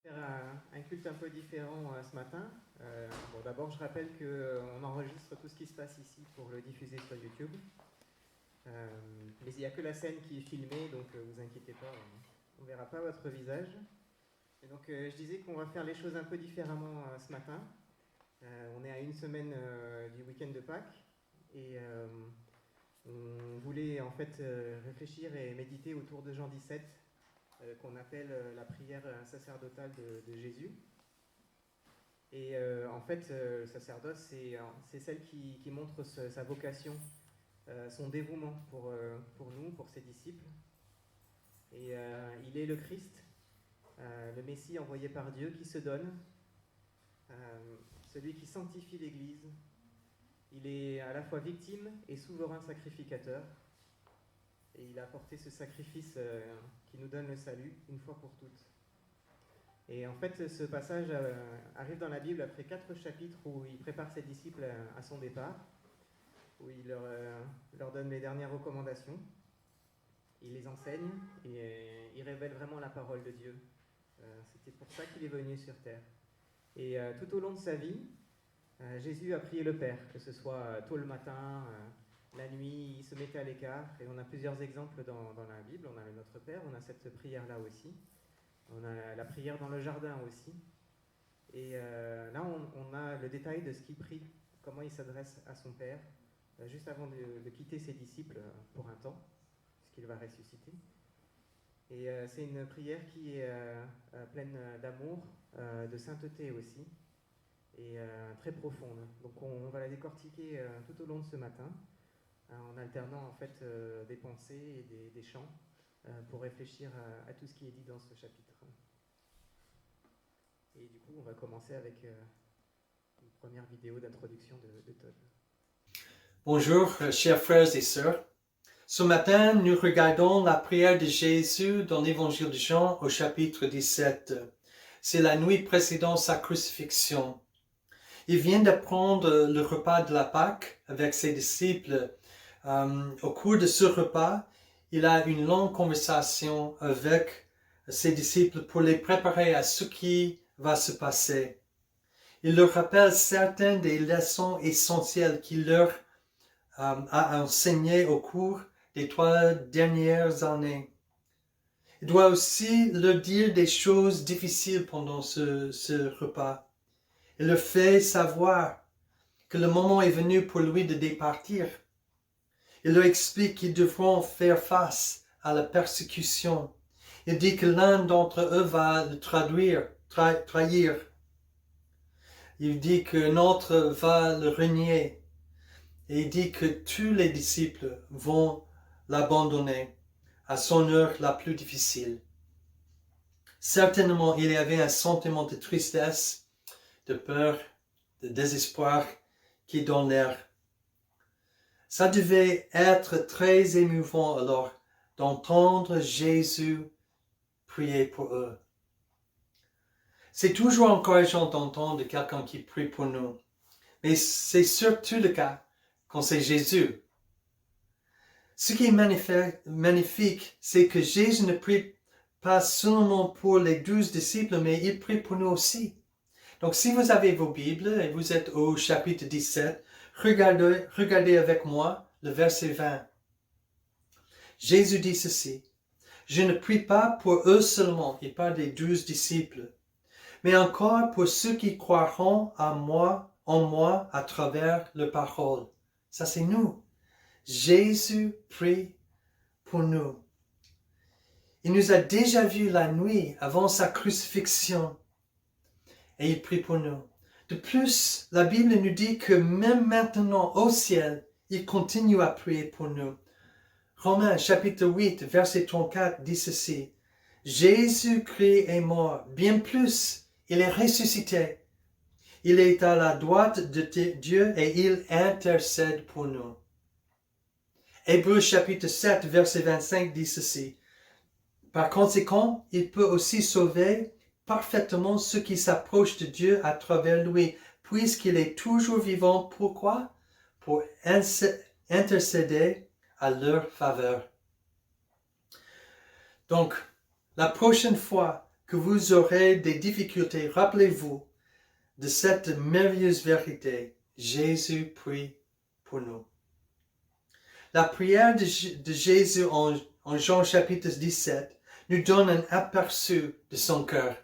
Faire un culte un peu différent ce matin. D'abord, je rappelle qu'on enregistre tout ce qui se passe ici pour le diffuser sur YouTube. Mais il n'y a que la scène qui est filmée, donc vous inquiétez pas, on ne verra pas votre visage. Et donc, je disais qu'on va faire les choses un peu différemment ce matin. On est à une semaine du week-end de Pâques et on voulait en fait réfléchir et méditer autour de Jean 17, qu'on appelle la prière sacerdotale de Jésus. Et en fait, le sacerdoce, c'est celle qui montre sa vocation, son dévouement pour nous, pour ses disciples. Et il est le Christ, le Messie envoyé par Dieu qui se donne, celui qui sanctifie l'Église. Il est à la fois victime et souverain sacrificateur. Et il a apporté ce sacrifice qui nous donne le salut une fois pour toutes. Et en fait, ce passage arrive dans la Bible après 4 chapitres où il prépare ses disciples à son départ, où il leur donne les dernières recommandations, il les enseigne et il révèle vraiment la parole de Dieu. C'était pour ça qu'il est venu sur terre. Et tout au long de sa vie, Jésus a prié le Père, que ce soit tôt le matin, la nuit, il se mettait à l'écart. Et on a plusieurs exemples dans la Bible. On a notre Père, on a cette prière-là aussi. On a la prière dans le jardin aussi. Et là, on a le détail de ce qu'il prie, comment il s'adresse à son Père, juste avant de quitter ses disciples pour un temps, puisqu'il va ressusciter. Et c'est une prière qui est pleine d'amour, de sainteté aussi, et très profonde. Donc on va la décortiquer tout au long de ce matin, en alternant en fait des pensées et des chants, pour réfléchir à tout ce qui est dit dans ce chapitre. Et du coup, on va commencer avec une première vidéo d'introduction de Todd. Bonjour, chers frères et sœurs. Ce matin, nous regardons la prière de Jésus dans l'évangile de Jean au chapitre 17. C'est la nuit précédant sa crucifixion. Il vient de prendre le repas de la Pâque avec ses disciples. Au cours de ce repas, il a une longue conversation avec ses disciples pour les préparer à ce qui va se passer. Il leur rappelle certaines des leçons essentielles qu'il leur a enseignées au cours des 3 dernières années. Il doit aussi leur dire des choses difficiles pendant ce repas. Il leur fait savoir que le moment est venu pour lui de départir. Il leur explique qu'ils devront faire face à la persécution. Il dit que l'un d'entre eux va le trahir. Il dit qu'un autre va le renier. Et il dit que tous les disciples vont l'abandonner à son heure la plus difficile. Certainement, il y avait un sentiment de tristesse, de peur, de désespoir qui est dans l'air. Ça devait être très émouvant alors d'entendre Jésus prier pour eux. C'est toujours encourageant d'entendre quelqu'un qui prie pour nous, mais c'est surtout le cas quand c'est Jésus. Ce qui est magnifique, c'est que Jésus ne prie pas seulement pour les 12 disciples, mais il prie pour nous aussi. Donc si vous avez vos Bibles et vous êtes au chapitre 17, regardez avec moi le verset 20. Jésus dit ceci: « Je ne prie pas pour eux seulement, il parle des 12 disciples, mais encore pour ceux qui croiront en moi à travers leur parole. » Ça c'est nous. Jésus prie pour nous. Il nous a déjà vus la nuit avant sa crucifixion et il prie pour nous. De plus, la Bible nous dit que même maintenant au ciel, il continue à prier pour nous. Romains chapitre 8, verset 34 dit ceci: « Jésus-Christ est mort, bien plus, il est ressuscité. Il est à la droite de Dieu et il intercède pour nous. » Hébreux chapitre 7, verset 25 dit ceci: « Par conséquent, il peut aussi sauver parfaitement ceux qui s'approchent de Dieu à travers lui, puisqu'il est toujours vivant. » Pourquoi? Pour intercéder à leur faveur. Donc, la prochaine fois que vous aurez des difficultés, rappelez-vous de cette merveilleuse vérité. Jésus prie pour nous. La prière de Jésus en Jean chapitre 17 nous donne un aperçu de son cœur.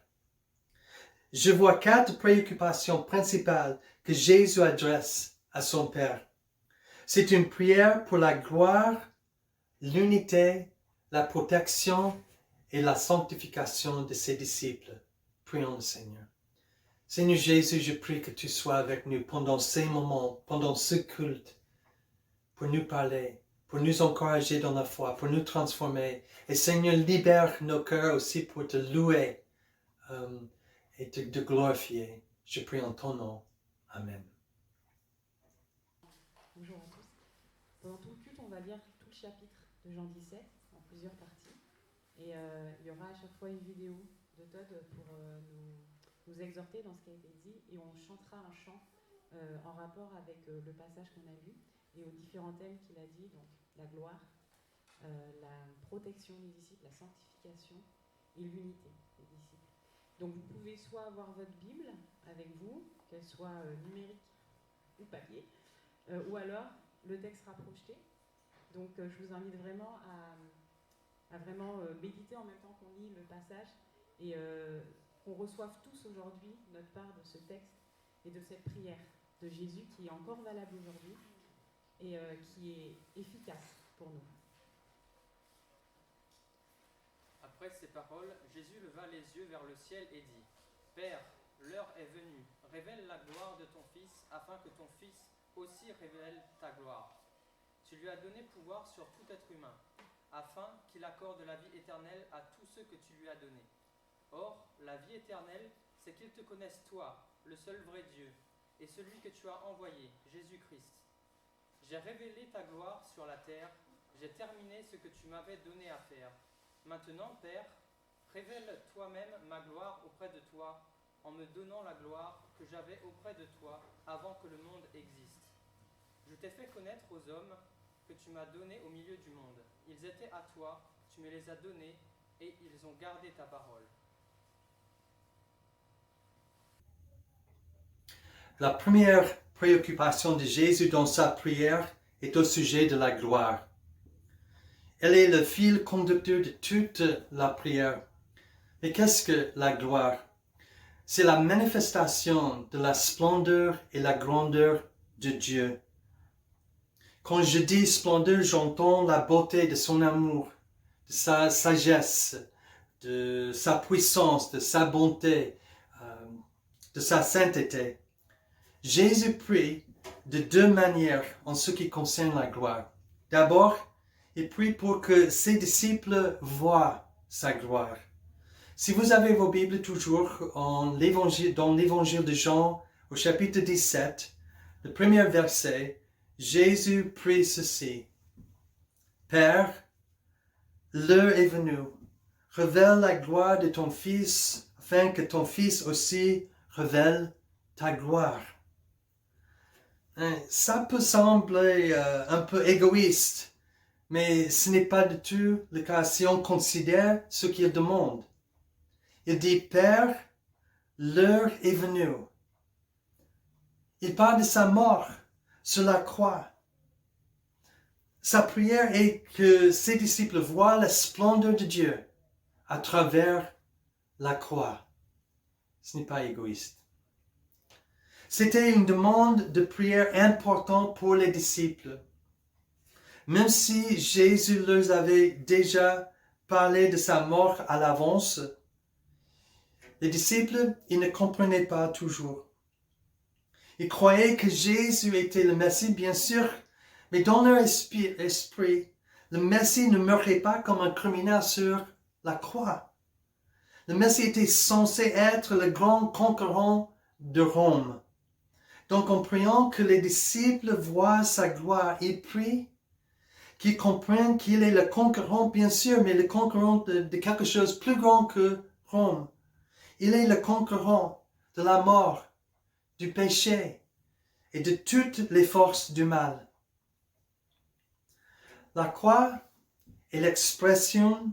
Je vois 4 préoccupations principales que Jésus adresse à son Père. C'est une prière pour la gloire, l'unité, la protection et la sanctification de ses disciples. Prions le Seigneur. Seigneur Jésus, je prie que tu sois avec nous pendant ces moments, pendant ce culte, pour nous parler, pour nous encourager dans la foi, pour nous transformer. Et Seigneur, libère nos cœurs aussi pour te louer et te glorifier. Je prie en ton nom. Amen. Bonjour à tous. Pendant tout le culte, on va lire tout le chapitre de Jean 17 en plusieurs parties. Et il y aura à chaque fois une vidéo de Todd pour nous exhorter dans ce qui a été dit. Et on chantera un chant en rapport avec le passage qu'on a lu et aux différents thèmes qu'il a dit, donc la gloire, la protection des disciples, la sanctification et l'unité des disciples. Donc vous pouvez soit avoir votre Bible avec vous, qu'elle soit numérique ou papier, ou alors le texte sera projeté. Donc je vous invite vraiment à vraiment méditer en même temps qu'on lit le passage et qu'on reçoive tous aujourd'hui notre part de ce texte et de cette prière de Jésus qui est encore valable aujourd'hui et qui est efficace pour nous. Après ces paroles, Jésus leva les yeux vers le ciel et dit : Père, l'heure est venue, révèle la gloire de ton Fils, afin que ton Fils aussi révèle ta gloire. Tu lui as donné pouvoir sur tout être humain, afin qu'il accorde la vie éternelle à tous ceux que tu lui as donnés. Or, la vie éternelle, c'est qu'ils te connaissent toi, le seul vrai Dieu, et celui que tu as envoyé, Jésus-Christ. J'ai révélé ta gloire sur la terre, j'ai terminé ce que tu m'avais donné à faire. Maintenant, Père, révèle toi-même ma gloire auprès de toi, en me donnant la gloire que j'avais auprès de toi avant que le monde existe. Je t'ai fait connaître aux hommes que tu m'as donnés au milieu du monde. Ils étaient à toi, tu me les as donnés, et ils ont gardé ta parole. La première préoccupation de Jésus dans sa prière est au sujet de la gloire. Elle est le fil conducteur de toute la prière. Mais qu'est-ce que la gloire? C'est la manifestation de la splendeur et la grandeur de Dieu. Quand je dis splendeur, j'entends la beauté de son amour, de sa sagesse, de sa puissance, de sa bonté, de sa sainteté. Jésus prie de 2 manières en ce qui concerne la gloire. D'abord, il prie pour que ses disciples voient sa gloire. Si vous avez vos Bibles toujours dans l'évangile de Jean, au chapitre 17, le premier verset, Jésus prie ceci. Père, l'heure est venue. Révèle la gloire de ton Fils, afin que ton Fils aussi révèle ta gloire. Ça peut sembler un peu égoïste, mais ce n'est pas du tout le cas si on considère ce qu'il demande. Il dit, Père, l'heure est venue. Il parle de sa mort sur la croix. Sa prière est que ses disciples voient la splendeur de Dieu à travers la croix. Ce n'est pas égoïste. C'était une demande de prière importante pour les disciples. Même si Jésus leur avait déjà parlé de sa mort à l'avance, les disciples, ils ne comprenaient pas toujours. Ils croyaient que Jésus était le Messie, bien sûr, mais dans leur esprit, le Messie ne mourrait pas comme un criminel sur la croix. Le Messie était censé être le grand conquérant de Rome. Donc, en priant que les disciples voient sa gloire, ils prient qu'ils comprennent qu'il est le conquérant, bien sûr, mais le conquérant de quelque chose plus grand que Rome. Il est le conquérant de la mort, du péché et de toutes les forces du mal. La croix est l'expression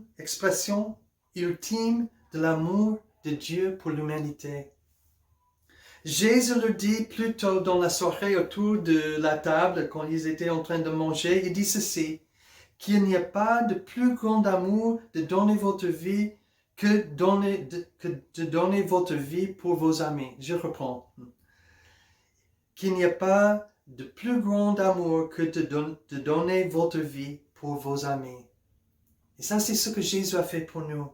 ultime de l'amour de Dieu pour l'humanité. Jésus le dit plus tôt dans la soirée autour de la table, quand ils étaient en train de manger, il dit ceci, qu'il n'y a pas de plus grand amour de donner votre vie que de donner votre vie pour vos amis. Je reprends. Qu'il n'y a pas de plus grand amour que de donner votre vie pour vos amis. Et ça, c'est ce que Jésus a fait pour nous.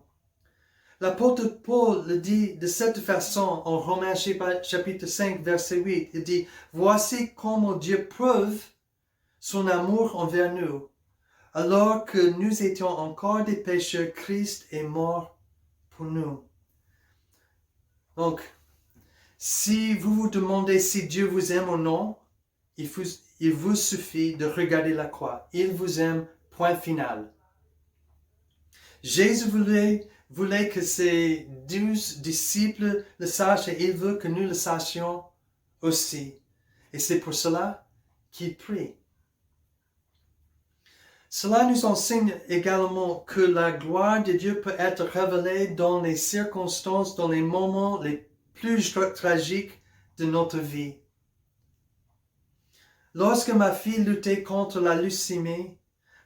L'apôtre Paul le dit de cette façon en Romains chapitre 5, verset 8. Il dit, « Voici comment Dieu prouve son amour envers nous. Alors que nous étions encore des pécheurs, Christ est mort pour nous. » Donc, si vous vous demandez si Dieu vous aime ou non, il vous suffit de regarder la croix. Il vous aime, point final. Jésus voulait que ses 12 disciples le sachent et il veut que nous le sachions aussi. Et c'est pour cela qu'il prie. Cela nous enseigne également que la gloire de Dieu peut être révélée dans les circonstances, dans les moments les plus tragiques de notre vie. Lorsque ma fille luttait contre la leucémie,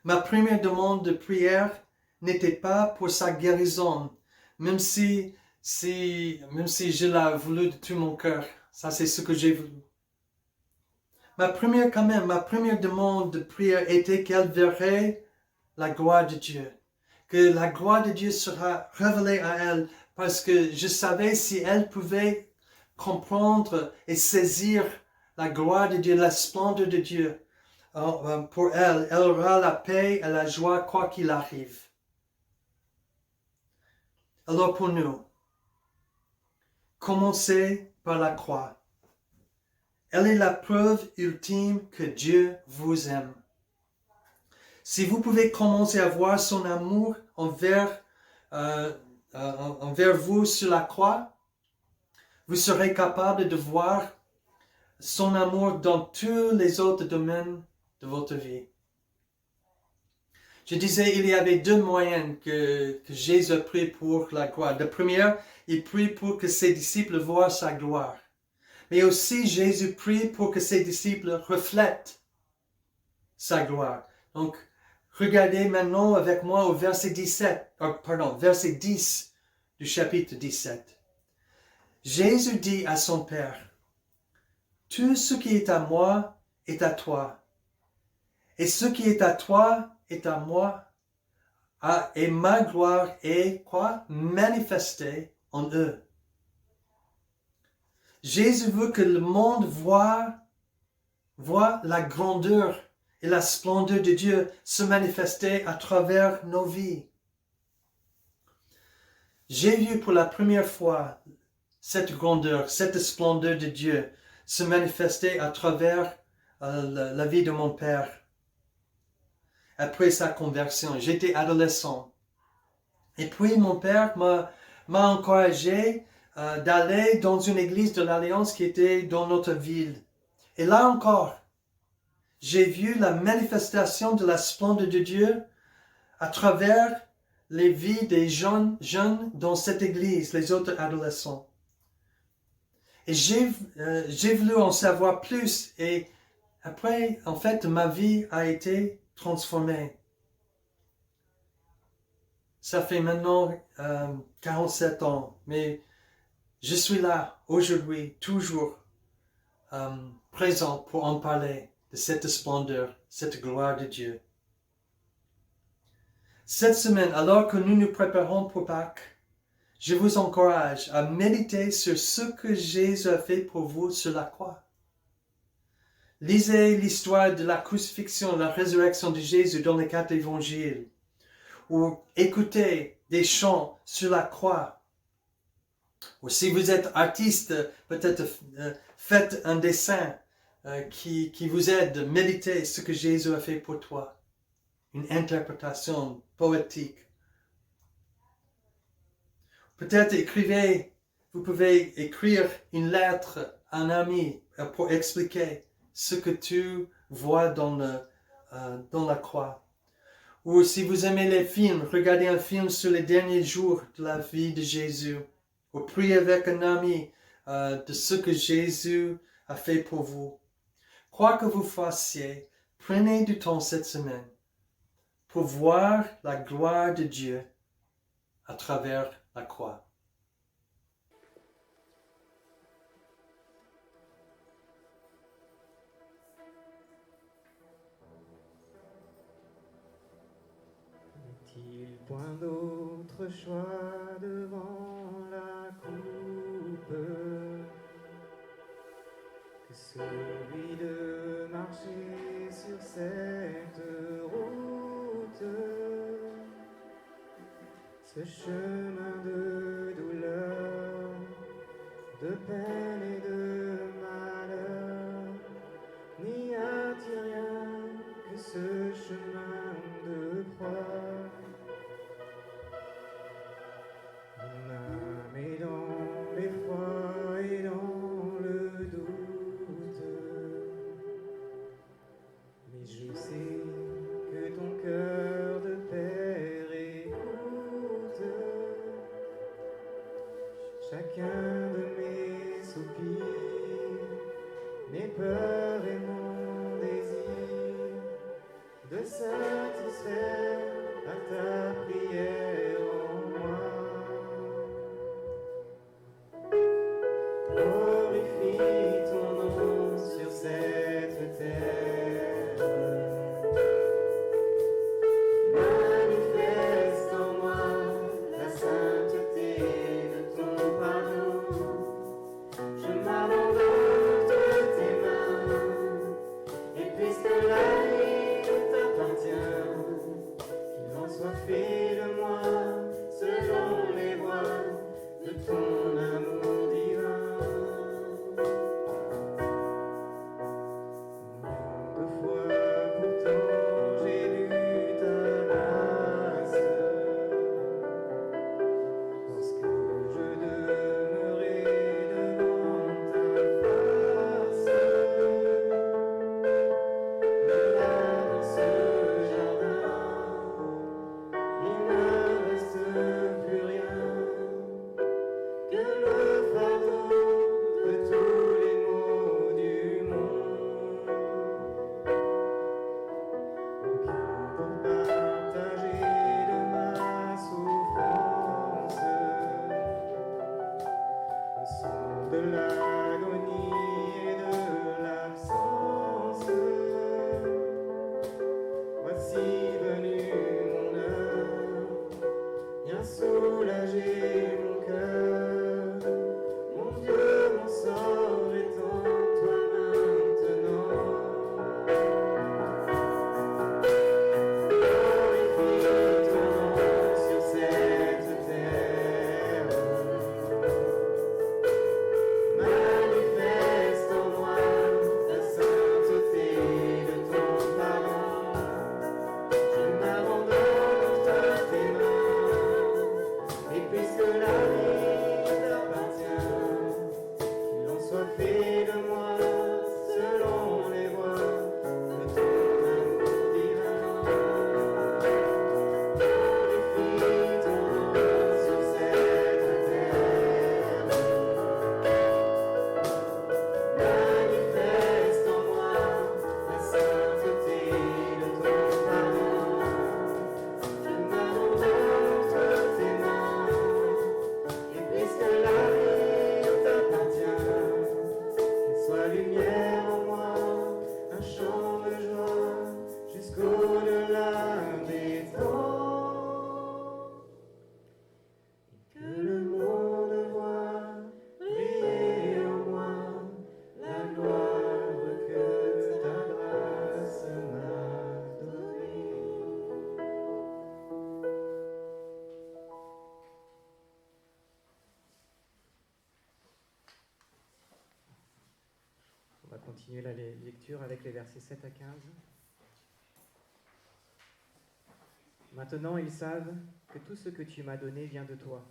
ma première demande de prière n'était pas pour sa guérison, même si je l'ai voulu de tout mon cœur. Ça, c'est ce que j'ai voulu. Ma première demande de prière était qu'elle verrait la gloire de Dieu. Que la gloire de Dieu sera révélée à elle, parce que je savais si elle pouvait comprendre et saisir la gloire de Dieu, la splendeur de Dieu. Pour elle, elle aura la paix et la joie quoi qu'il arrive. Alors pour nous, commencez par la croix. Elle est la preuve ultime que Dieu vous aime. Si vous pouvez commencer à voir son amour envers vous sur la croix, vous serez capable de voir son amour dans tous les autres domaines de votre vie. Je disais, il y avait deux moyens que Jésus a pris pour la gloire. Le premier, il prie pour que ses disciples voient sa gloire. Mais aussi, Jésus prie pour que ses disciples reflètent sa gloire. Donc, regardez maintenant avec moi au verset 10 du chapitre 17. Jésus dit à son Père, « Tout ce qui est à moi est à toi, et ce qui est à toi est à moi, et ma gloire est quoi? Manifestée en eux. » Jésus veut que le monde voit la grandeur et la splendeur de Dieu se manifester à travers nos vies. J'ai vu pour la première fois cette grandeur, cette splendeur de Dieu se manifester à travers la vie de mon père. Après sa conversion, j'étais adolescent. Et puis mon père m'a encouragé d'aller dans une église de l'Alliance qui était dans notre ville. Et là encore, j'ai vu la manifestation de la splendeur de Dieu à travers les vies des jeunes dans cette église, les autres adolescents. Et j'ai voulu en savoir plus. Et après, en fait, ma vie a été transformée. Ça fait maintenant 47 ans, mais je suis là aujourd'hui, toujours présent pour en parler de cette splendeur, cette gloire de Dieu. Cette semaine, alors que nous nous préparons pour Pâques, je vous encourage à méditer sur ce que Jésus a fait pour vous sur la croix. Lisez l'histoire de la crucifixion, la résurrection de Jésus dans les 4 évangiles, ou écoutez des chants sur la croix. Ou si vous êtes artiste, peut-être faites un dessin qui vous aide à méditer ce que Jésus a fait pour toi. Une interprétation poétique. Peut-être vous pouvez écrire une lettre à un ami pour expliquer ce que tu vois dans la croix. Ou si vous aimez les films, regardez un film sur les derniers jours de la vie de Jésus. Ou priez avec un ami de ce que Jésus a fait pour vous. Quoi que vous fassiez, prenez du temps cette semaine pour voir la gloire de Dieu à travers la croix. N'est-il point d'autre choix devant la coupe que celui de marcher sur cette route, ce chemin de douleur, de peine et de malheur? N'y a-t-il rien que ce chemin de croix? Mon âme est dans l'effroi et dans le doute, mais je sais que ton cœur de père écoute chacun de mes soupirs, mes peurs et mon désir de satisfaire à ta prière en moi. Glorifie ton nom sur cette terre, manifeste en moi la sainteté de ton pardon. Je m'abandonne entre tes mains, et puisque la vie t'appartient, qu'il en soit fait de moi selon les voies de ton amour divin. Nombre de fois pourtant j'ai lu ta grâce, lorsque je demeurais devant ta face. Mais là dans ce jardin, il ne reste plus rien que le fardeau de tous les maux du monde. Aucun pour partager de ma souffrance, le son de l'agonie et de l'absence. Voici venu mon heure, viens soulager mon cœur. Mon Dieu, mon sort est en toi maintenant. Glorifie ton nom sur cette terre, manifeste en moi la sainteté de ton pardon. Je m'abandonne entre tes mains, et puisque la vie t'appartient, qu'il en soit fait de moi selon les voies de ton amour divin. Glorifie ton nom sur cette terre, manifeste en moi la sainteté de ton pardon. Je m'abandonne entre tes mains, et puisque la vie t'appartient, qu'il soit lumière en moi, un chant de joie jusqu'au-delà des temps. Et que le monde voit briller en moi la gloire que ta grâce m'a donnée. On va continuer la lecture avec les versets 7 à 15. Maintenant, ils savent que tout ce que tu m'as donné vient de toi.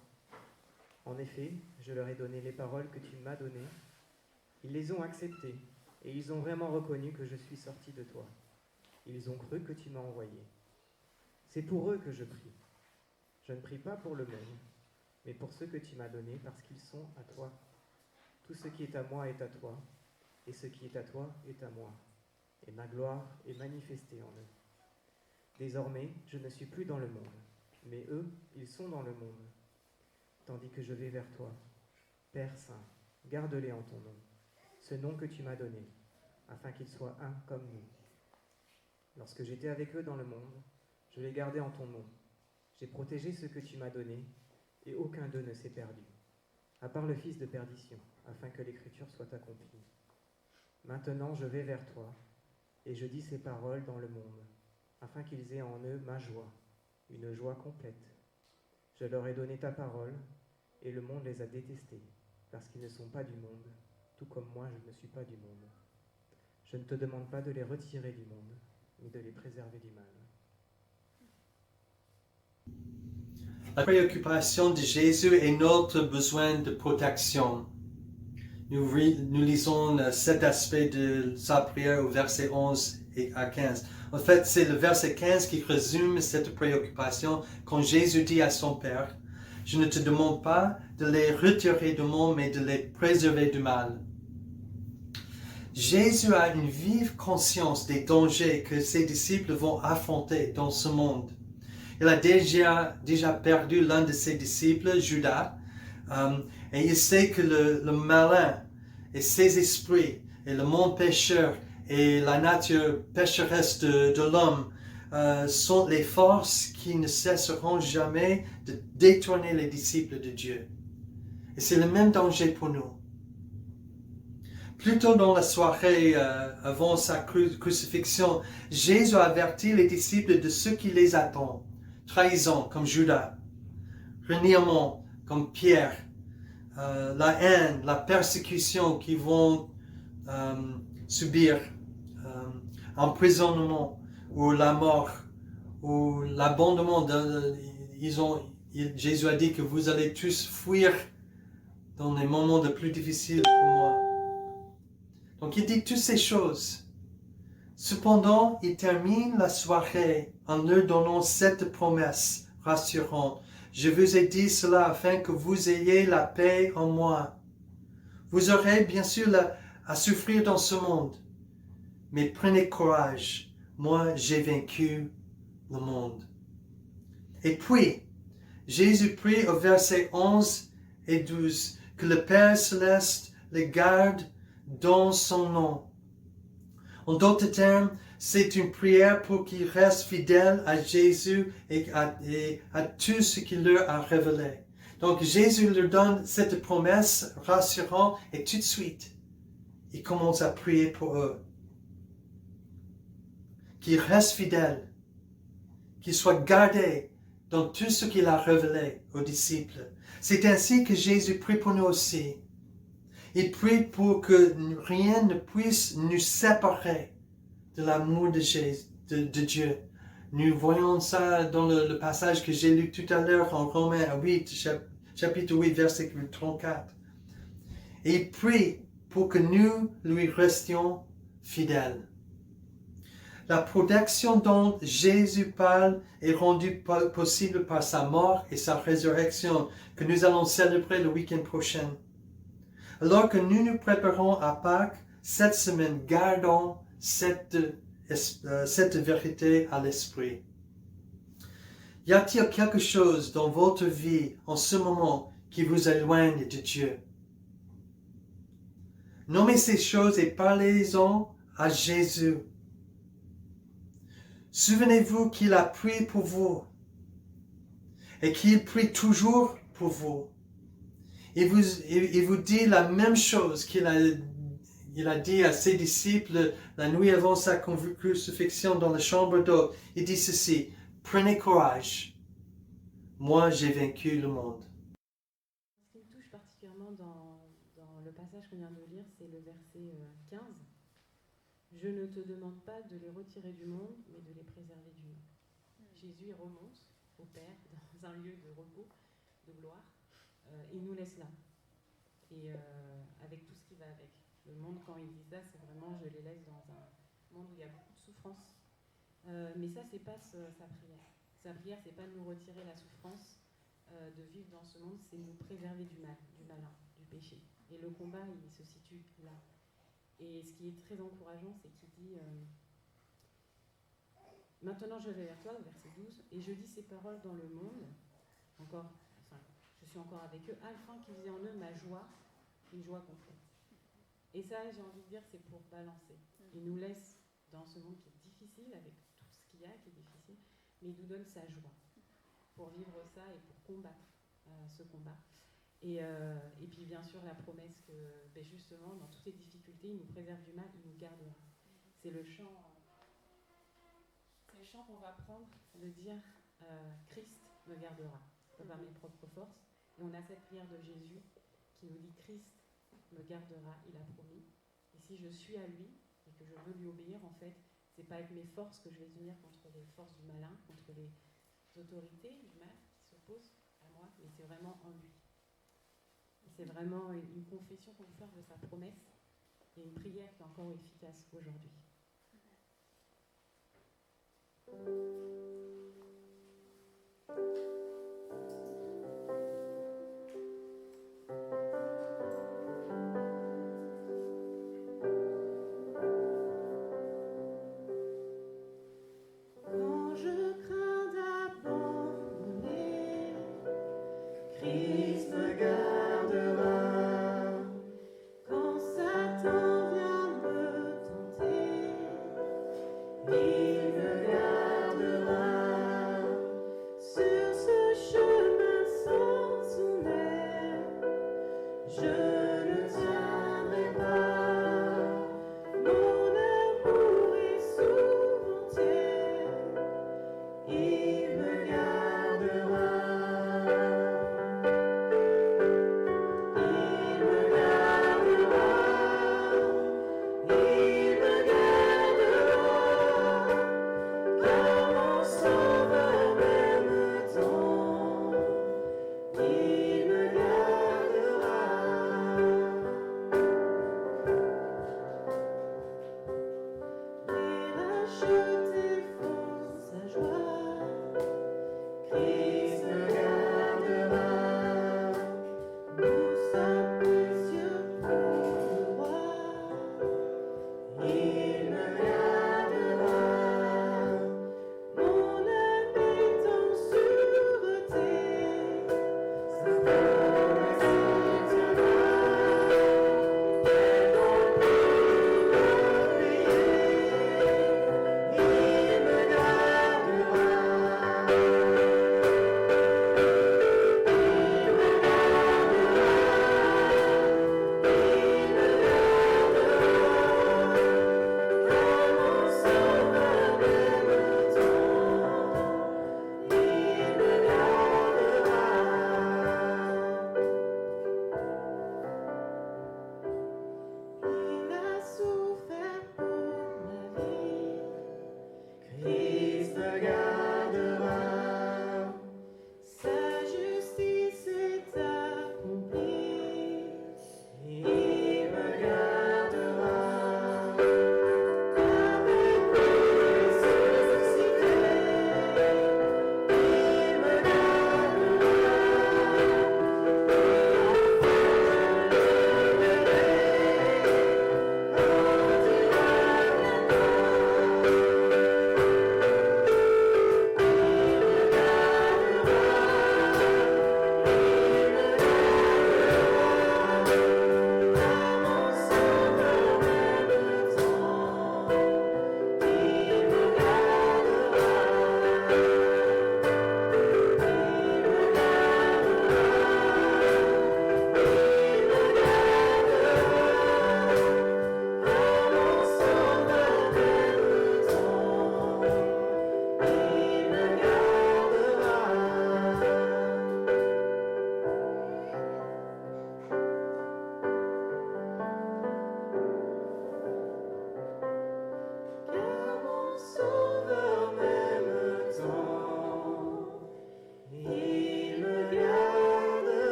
En effet, je leur ai donné les paroles que tu m'as données. Ils les ont acceptées et ils ont vraiment reconnu que je suis sorti de toi. Ils ont cru que tu m'as envoyé. C'est pour eux que je prie. Je ne prie pas pour le monde, mais pour ceux que tu m'as donnés, parce qu'ils sont à toi. Tout ce qui est à moi est à toi, et ce qui est à toi est à moi, et ma gloire est manifestée en eux. Désormais, je ne suis plus dans le monde, mais eux, ils sont dans le monde, tandis que je vais vers toi. Père Saint, garde-les en ton nom, ce nom que tu m'as donné, afin qu'ils soient un comme nous. Lorsque j'étais avec eux dans le monde, je les gardais en ton nom. J'ai protégé ce que tu m'as donné, et aucun d'eux ne s'est perdu, à part le fils de perdition, afin que l'écriture soit accomplie. Maintenant je vais vers toi, et je dis ces paroles dans le monde, afin qu'ils aient en eux ma joie, une joie complète. Je leur ai donné ta parole, et le monde les a détestés, parce qu'ils ne sont pas du monde, tout comme moi je ne suis pas du monde. Je ne te demande pas de les retirer du monde, mais de les préserver du mal. La préoccupation de Jésus est notre besoin de protection. Nous lisons cet aspect de sa prière au verset 11 à 15. En fait, c'est le verset 15 qui résume cette préoccupation quand Jésus dit à son Père, « Je ne te demande pas de les retirer du monde, mais de les préserver du mal. » Jésus a une vive conscience des dangers que ses disciples vont affronter dans ce monde. Il a déjà perdu l'un de ses disciples, Judas, et il sait que le malin et ses esprits et le monde pécheur et la nature pécheresse de l'homme sont les forces qui ne cesseront jamais de détourner les disciples de Dieu. Et c'est le même danger pour nous. Plus tôt dans la soirée, avant sa crucifixion, Jésus a averti les disciples de ce qui les attend. Trahison, comme Judas. Reniement, comme Pierre. La haine, la persécution qu'ils vont subir. Emprisonnement, ou la mort, ou l'abandonnement. Jésus a dit que vous allez tous fuir dans les moments les plus difficiles pour moi. Donc il dit toutes ces choses. Cependant, il termine la soirée en leur donnant cette promesse rassurante. Je vous ai dit cela afin que vous ayez la paix en moi. Vous aurez bien sûr à souffrir dans ce monde. Mais prenez courage. Moi, j'ai vaincu le monde. Et puis, Jésus prie au verset 11 et 12 que le Père Céleste les garde dans son nom. En d'autres termes, c'est une prière pour qu'ils restent fidèles à Jésus et à tout ce qu'il leur a révélé. Donc Jésus leur donne cette promesse rassurante et tout de suite, il commence à prier pour eux. Qu'ils restent fidèles, qu'ils soient gardés dans tout ce qu'il a révélé aux disciples. C'est ainsi que Jésus prie pour nous aussi. Il prie pour que rien ne puisse nous séparer de l'amour de Dieu. Nous voyons ça dans le passage que j'ai lu tout à l'heure en Romains 8, chapitre 8, verset 34. Et il prie pour que nous lui restions fidèles. La protection dont Jésus parle est rendue possible par sa mort et sa résurrection que nous allons célébrer le week-end prochain. Alors que nous nous préparons à Pâques, cette semaine, gardons cette vérité à l'esprit. Y a-t-il quelque chose dans votre vie en ce moment qui vous éloigne de Dieu? Nommez ces choses et parlez-en à Jésus. Souvenez-vous qu'il a prié pour vous et qu'il prie toujours pour vous. Il vous dit la même chose qu'il a dit à ses disciples la nuit avant sa crucifixion dans la chambre d'eau. Il dit ceci, « Prenez courage, moi j'ai vaincu le monde. » Ce qui me touche particulièrement dans le passage qu'on vient de lire, c'est le verset 15. « Je ne te demande pas de les retirer du monde, mais de les préserver du mal. » Jésus il remonte au Père dans un lieu de repos, de gloire. Il nous laisse là. Et avec tout ce qui va avec. Le monde, quand il dit ça, c'est vraiment je les laisse dans un monde où il y a beaucoup de souffrance. Mais ça, c'est pas sa prière. Sa prière, c'est pas de nous retirer la souffrance de vivre dans ce monde, c'est de nous préserver du mal, du malin, du péché. Et le combat, il se situe là. Et ce qui est très encourageant, c'est qu'il dit maintenant je vais vers toi, au verset 12, et je dis ces paroles dans le monde, je suis encore avec eux, afin qu'ils aient en eux ma joie, une joie complète. Et ça, j'ai envie de dire, c'est pour balancer. Il nous laisse dans ce monde qui est difficile, avec tout ce qu'il y a qui est difficile, mais il nous donne sa joie pour vivre ça et pour combattre ce combat. Et puis bien sûr la promesse que justement dans toutes les difficultés, il nous préserve du mal, il nous gardera. C'est le chant qu'on va prendre, de dire Christ me gardera, pas par mes propres forces. Et on a cette prière de Jésus qui nous dit Christ me gardera, il a promis. Et si je suis à lui et que je veux lui obéir, en fait, c'est pas avec mes forces que je vais tenir contre les forces du malin, contre les autorités du mal qui s'opposent à moi, mais c'est vraiment en lui. C'est vraiment une confession qu'on peut faire de sa promesse et une prière qui est encore efficace aujourd'hui. Quand je crains d'abandonner, Christ me gardera. Quand Satan vient me tenter, il me gardera. Sur ce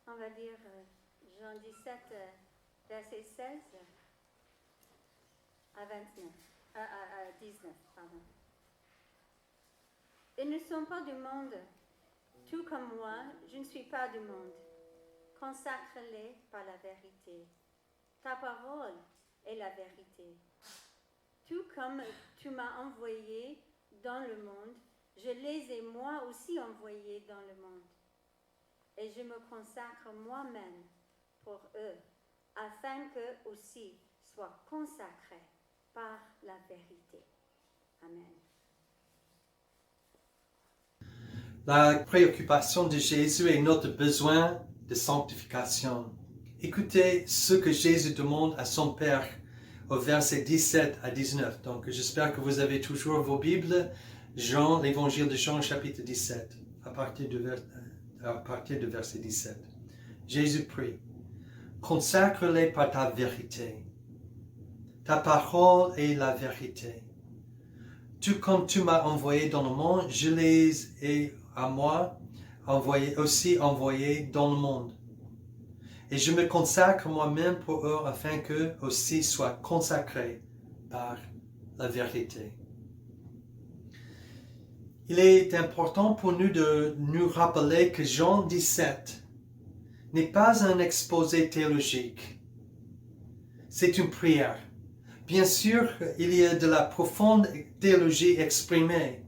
On va lire Jean 17, verset 16 à 19. Pardon. Ils ne sont pas du monde, tout comme moi, je ne suis pas du monde. Consacre-les par la vérité. Ta parole est la vérité. Tout comme tu m'as envoyé dans le monde, je les ai moi aussi envoyés dans le monde. Et je me consacre moi-même pour eux, afin qu'eux aussi soient consacrés par la vérité. Amen. La préoccupation de Jésus est notre besoin de sanctification. Écoutez ce que Jésus demande à son Père au verset 17 à 19. Donc j'espère que vous avez toujours vos Bibles. Jean, l'évangile de Jean, chapitre 17, à partir de verset 17. Jésus prie, consacre-les par ta vérité. Ta parole est la vérité. Tout comme tu m'as envoyé dans le monde, je les ai à moi envoyés dans le monde. Et je me consacre moi-même pour eux afin qu'eux aussi soient consacrés par la vérité. Il est important pour nous de nous rappeler que Jean 17 n'est pas un exposé théologique. C'est une prière. Bien sûr, il y a de la profonde théologie exprimée,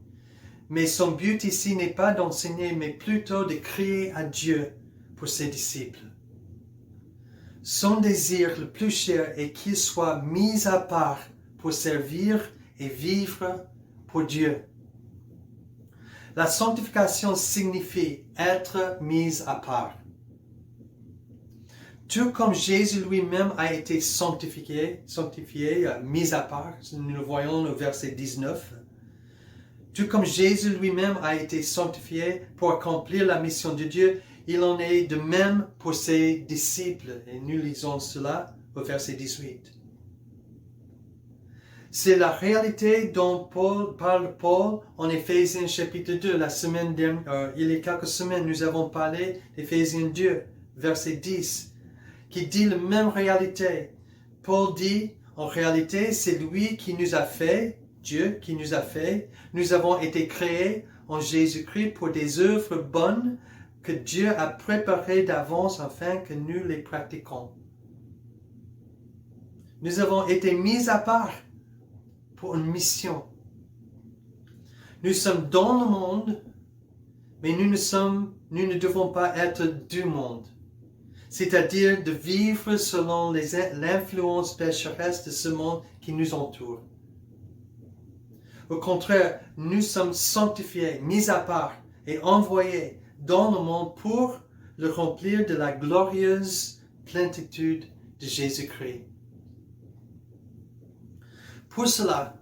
mais son but ici n'est pas d'enseigner, mais plutôt de crier à Dieu pour ses disciples. Son désir le plus cher est qu'ils soient mis à part pour servir et vivre pour Dieu. La sanctification signifie être mis à part. Tout comme Jésus lui-même a été sanctifié, mis à part, nous le voyons au verset 19. Tout comme Jésus lui-même a été sanctifié pour accomplir la mission de Dieu, il en est de même pour ses disciples. Et nous lisons cela au verset 18. C'est la réalité dont parle Paul en Éphésiens chapitre 2. Il y a quelques semaines, nous avons parlé d'Éphésiens 2, verset 10, qui dit la même réalité. Paul dit, en réalité, c'est lui qui nous a fait, Dieu qui nous a fait. Nous avons été créés en Jésus-Christ pour des œuvres bonnes que Dieu a préparées d'avance afin que nous les pratiquions. Nous avons été mis à part pour une mission. Nous sommes dans le monde, mais nous ne devons pas être du monde. C'est-à-dire de vivre selon l'influence pécheresse de ce monde qui nous entoure. Au contraire, nous sommes sanctifiés, mis à part et envoyés dans le monde pour le remplir de la glorieuse plénitude de Jésus-Christ. Pour cela,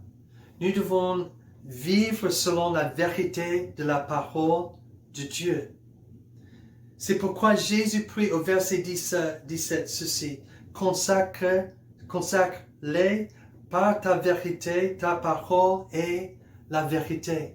nous devons vivre selon la vérité de la parole de Dieu. C'est pourquoi Jésus prie au verset 17 ceci, consacre-les par ta vérité, ta parole est la vérité.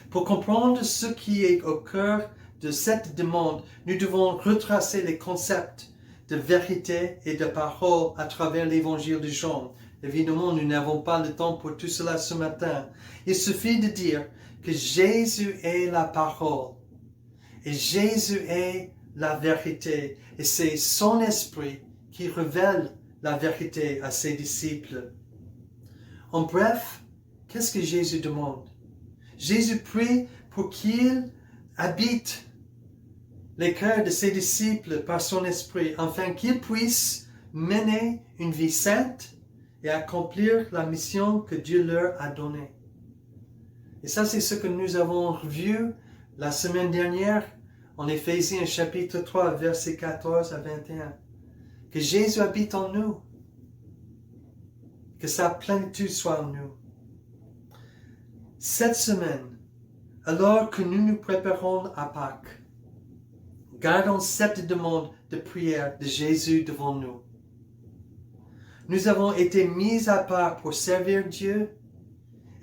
Pour comprendre ce qui est au cœur de cette demande, nous devons retracer les concepts de vérité et de parole à travers l'évangile de Jean. Évidemment, nous n'avons pas le temps pour tout cela ce matin. Il suffit de dire que Jésus est la parole et Jésus est la vérité. Et c'est son esprit qui révèle la vérité à ses disciples. En bref, qu'est-ce que Jésus demande? Jésus prie pour qu'il habite les cœurs de ses disciples par son esprit, afin qu'ils puissent mener une vie sainte et accomplir la mission que Dieu leur a donnée. Et ça, c'est ce que nous avons vu la semaine dernière en Éphésiens chapitre 3, versets 14 à 21. Que Jésus habite en nous. Que sa plénitude soit en nous. Cette semaine, alors que nous nous préparons à Pâques, gardons cette demande de prière de Jésus devant nous. Nous avons été mis à part pour servir Dieu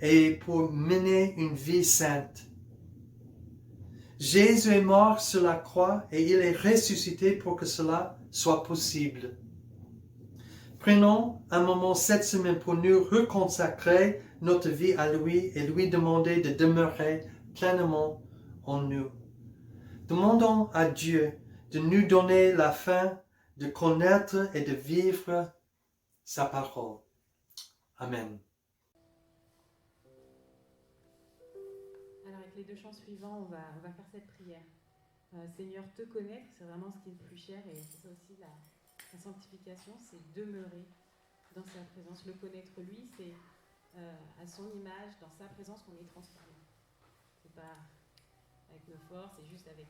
et pour mener une vie sainte. Jésus est mort sur la croix et il est ressuscité pour que cela soit possible. Prenons un moment cette semaine pour nous reconsacrer notre vie à lui et lui demander de demeurer pleinement en nous. Demandons à Dieu de nous donner la fin de connaître et de vivre sa parole. Amen. Alors avec les deux chants suivants, on va faire cette prière. Seigneur, te connaître, c'est vraiment ce qui est le plus cher et c'est ça aussi la sanctification, c'est demeurer dans sa présence. Le connaître lui, c'est à son image, dans sa présence qu'on est transformé. C'est pas avec nos forces, c'est juste avec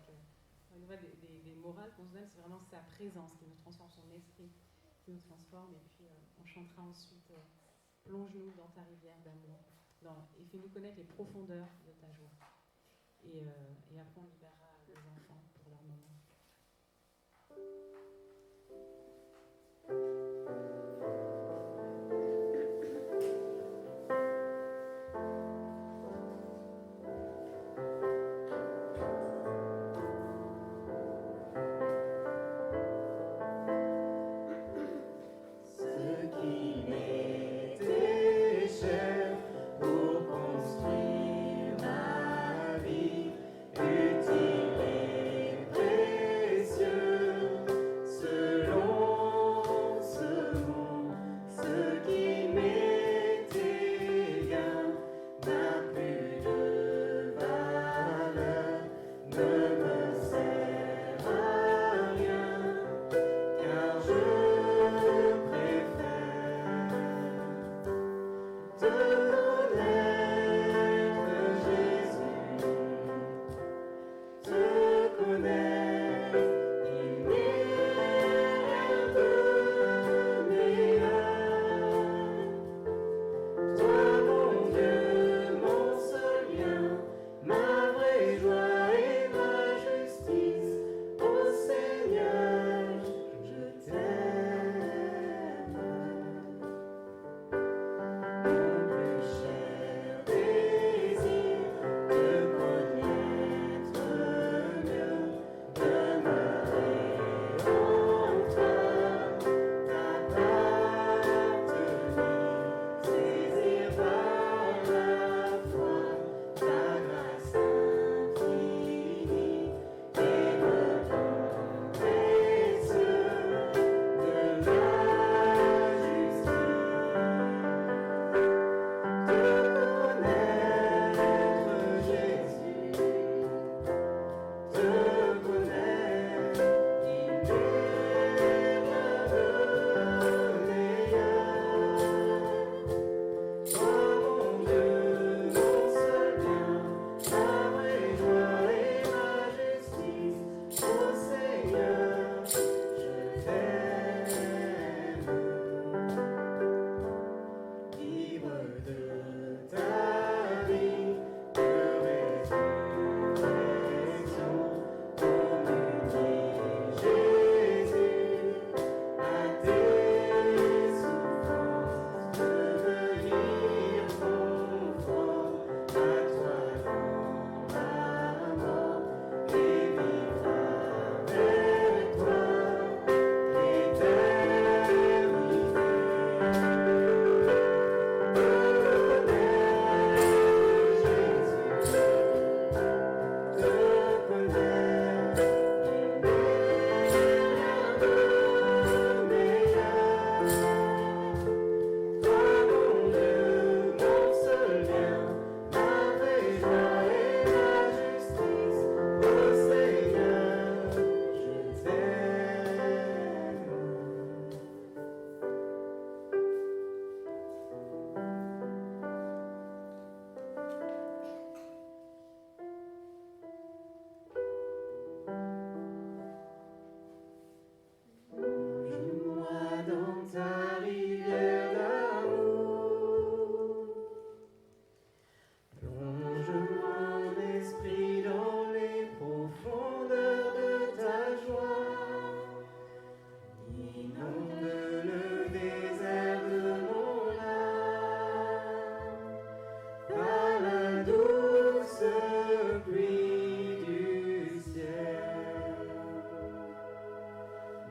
une voie des morales qu'on se donne, c'est vraiment sa présence qui nous transforme, son esprit qui nous transforme. Et puis on chantera ensuite plonge-nous dans ta rivière d'amour et fais-nous connaître les profondeurs de ta joie. Et après on libérera les enfants pour leur moment. Ce qui m'était cher pour construire ma vie, utile et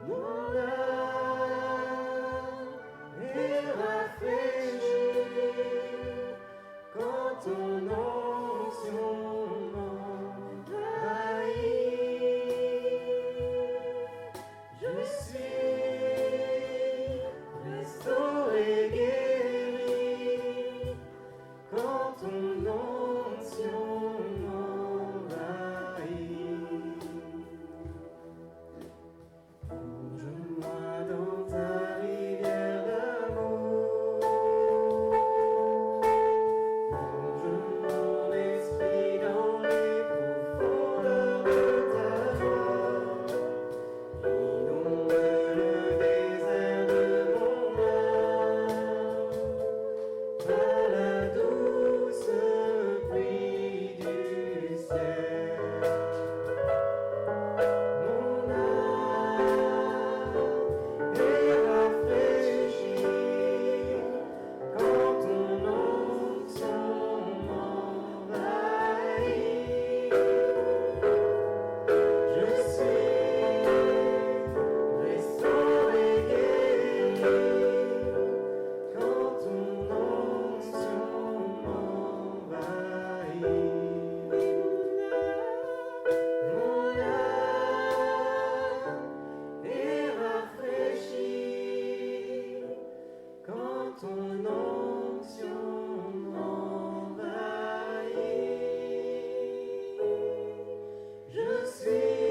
Mon âme est rafraîchie quand ton onction m'envahit. Je suis restauré, guéri quand ton onction m'envahit. Plonge-moi dans ta rivière d'amour. Plonge mon esprit dans les profondeurs de ta voix. Inonde le désert de mon âme par la douce pluie du ciel. Mon âme est rafraîchie quand ton onction m'envahit. Je suis restauré, guéri quand ton onction m'envahit. Mon âme est rafraîchie quand ton onction m'envahit. Je suis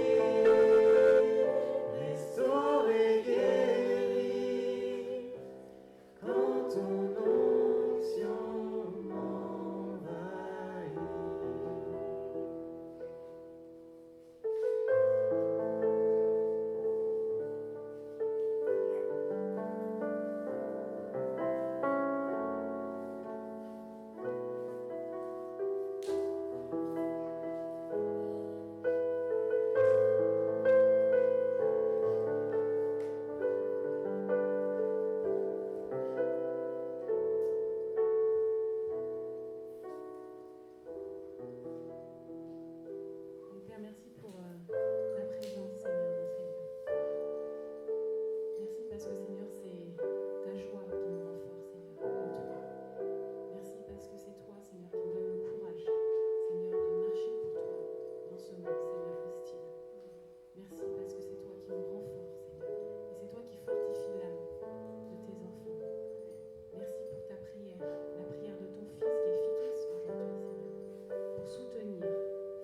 restauré, guéri quand ton onction m'envahit. Père, merci pour ta présence, Seigneur, dans ces lieux. Merci parce que, Seigneur, c'est ta joie qui nous rend forts, Seigneur, en toi. Merci parce que c'est toi, Seigneur, qui nous donne le courage, Seigneur, de marcher pour toi dans ce monde, Seigneur, hostile. Merci parce que c'est toi qui nous rend forts, Seigneur. Et c'est toi qui fortifie l'âme de tes enfants. Merci pour ta prière, la prière de ton Fils qui est efficace aujourd'hui, Seigneur, pour soutenir,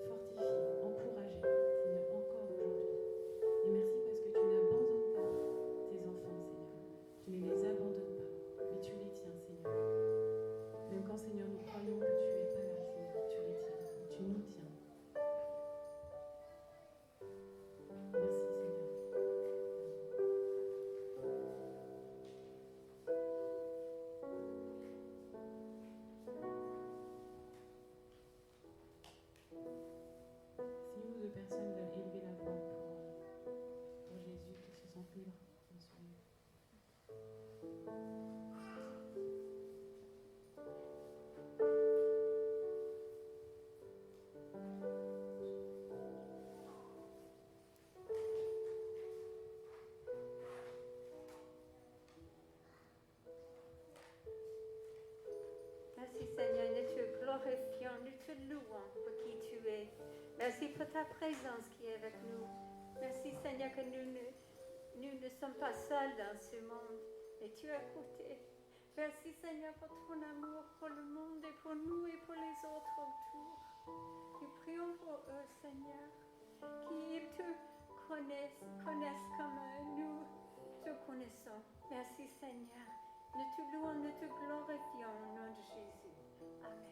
fortifier, encourager, Seigneur, encore aujourd'hui. Et merci parce que tu n'abandonnes pas tes enfants, Seigneur. Tu ne les abandonnes pas, mais tu les tiens, Seigneur. Même quand, Seigneur, nous croyons que tu n'es pas là, Seigneur, tu les tiens, et tu nous tiens. Merci, Seigneur. Si une ou deux personnes veulent élever la voix pour Jésus, qu'ils se sentent libres dans ce lieu. Merci Seigneur, nous te glorifions, nous te louons pour qui tu es. Merci pour ta présence qui est avec nous. Merci Seigneur que nous ne sommes pas seuls dans ce monde, et tu es à côté. Merci Seigneur pour ton amour pour le monde et pour nous et pour les autres autour. Nous prions pour eux Seigneur, qu'ils te connaissent comme nous te connaissons. Merci Seigneur. Nous te louons, nous te glorifions au nom de Jésus. Amen.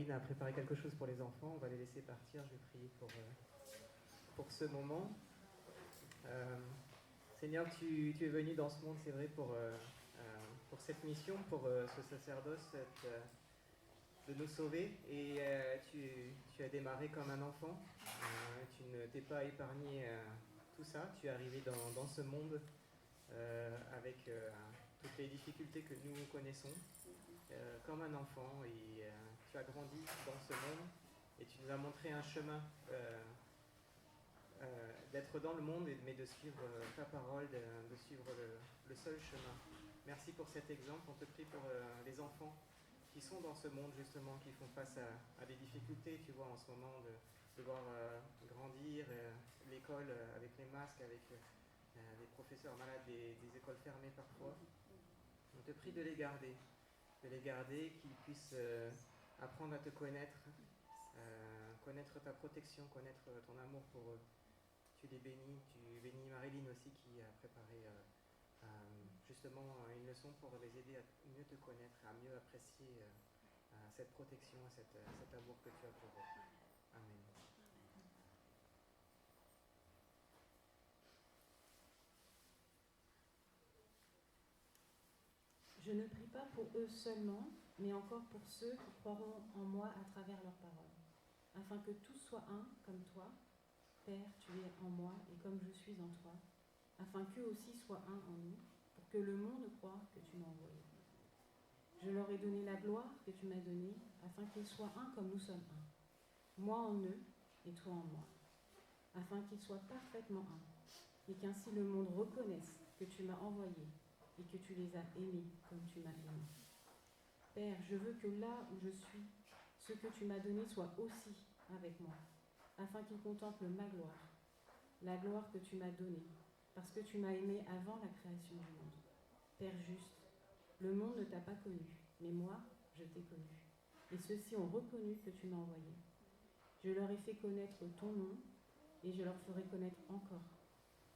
Marilyn a préparé quelque chose pour les enfants. On va les laisser partir. Je vais prier pour ce moment. Seigneur, tu es venu dans ce monde, c'est vrai, pour cette mission, pour ce sacerdoce, de nous sauver. Et tu as démarré comme un enfant. Tu ne t'es pas épargné tout ça. Tu es arrivé dans ce monde avec toutes les difficultés que nous connaissons, comme un enfant. Et tu as grandi dans ce monde et tu nous as montré un chemin d'être dans le monde, mais de suivre ta parole, de suivre le seul chemin. Merci pour cet exemple. On te prie pour les enfants qui sont dans ce monde justement, qui font face à des difficultés, tu vois, en ce moment, de voir grandir l'école avec les masques, avec les professeurs malades, des écoles fermées parfois. On te prie de les garder, qu'ils puissent apprendre à te connaître, connaître ta protection, connaître ton amour pour eux. Tu les bénis, tu bénis Marilyn aussi qui a préparé justement une leçon pour les aider à mieux te connaître, à mieux apprécier cette protection, cet amour que tu as pour eux. Amen. Je ne prie pas pour eux seulement, mais encore pour ceux qui croiront en moi à travers leurs paroles, afin que tous soient un comme toi. Père, tu es en moi et comme je suis en toi, afin qu'eux aussi soient un en nous, pour que le monde croie que tu m'as envoyé. Je leur ai donné la gloire que tu m'as donnée, afin qu'ils soient un comme nous sommes un. Moi en eux et toi en moi, afin qu'ils soient parfaitement un, et qu'ainsi le monde reconnaisse que tu m'as envoyé et que tu les as aimés comme tu m'as aimé. Père, je veux que là où je suis, ce que tu m'as donné soit aussi avec moi, afin qu'ils contemplent ma gloire, la gloire que tu m'as donnée, parce que tu m'as aimé avant la création du monde. Père juste, le monde ne t'a pas connu, mais moi, je t'ai connu. Et ceux-ci ont reconnu que tu m'as envoyé. Je leur ai fait connaître ton nom, et je leur ferai connaître encore,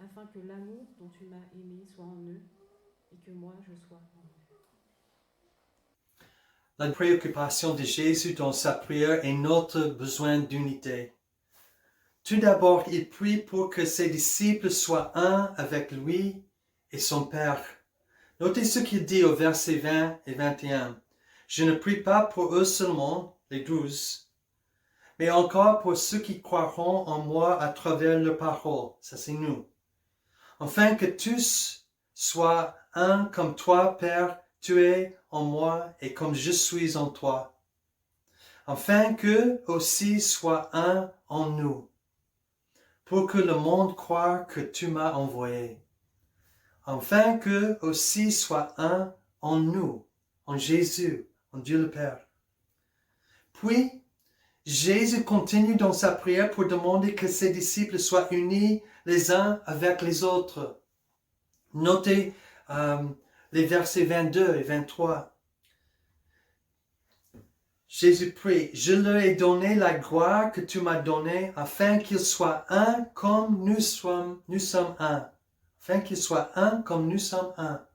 afin que l'amour dont tu m'as aimé soit en eux, et que moi, je sois en eux. La préoccupation de Jésus dans sa prière est notre besoin d'unité. Tout d'abord, il prie pour que ses disciples soient un avec lui et son Père. Notez ce qu'il dit au verset 20 et 21. « Je ne prie pas pour eux seulement, les 12, mais encore pour ceux qui croiront en moi à travers leurs paroles. » Ça, c'est nous. « Afin que tous soient un comme toi, Père, tu es en moi et comme je suis en toi. Afin qu'eux aussi soient un en nous, pour que le monde croie que tu m'as envoyé. Afin qu'eux aussi soient un en nous, en Jésus, en Dieu le Père. » Puis, Jésus continue dans sa prière pour demander que ses disciples soient unis les uns avec les autres. Notez les versets 22 et 23. Jésus prie, « Je leur ai donné la gloire que tu m'as donnée, afin qu'ils soient un comme nous sommes un. » Afin qu'ils soient un comme nous sommes un.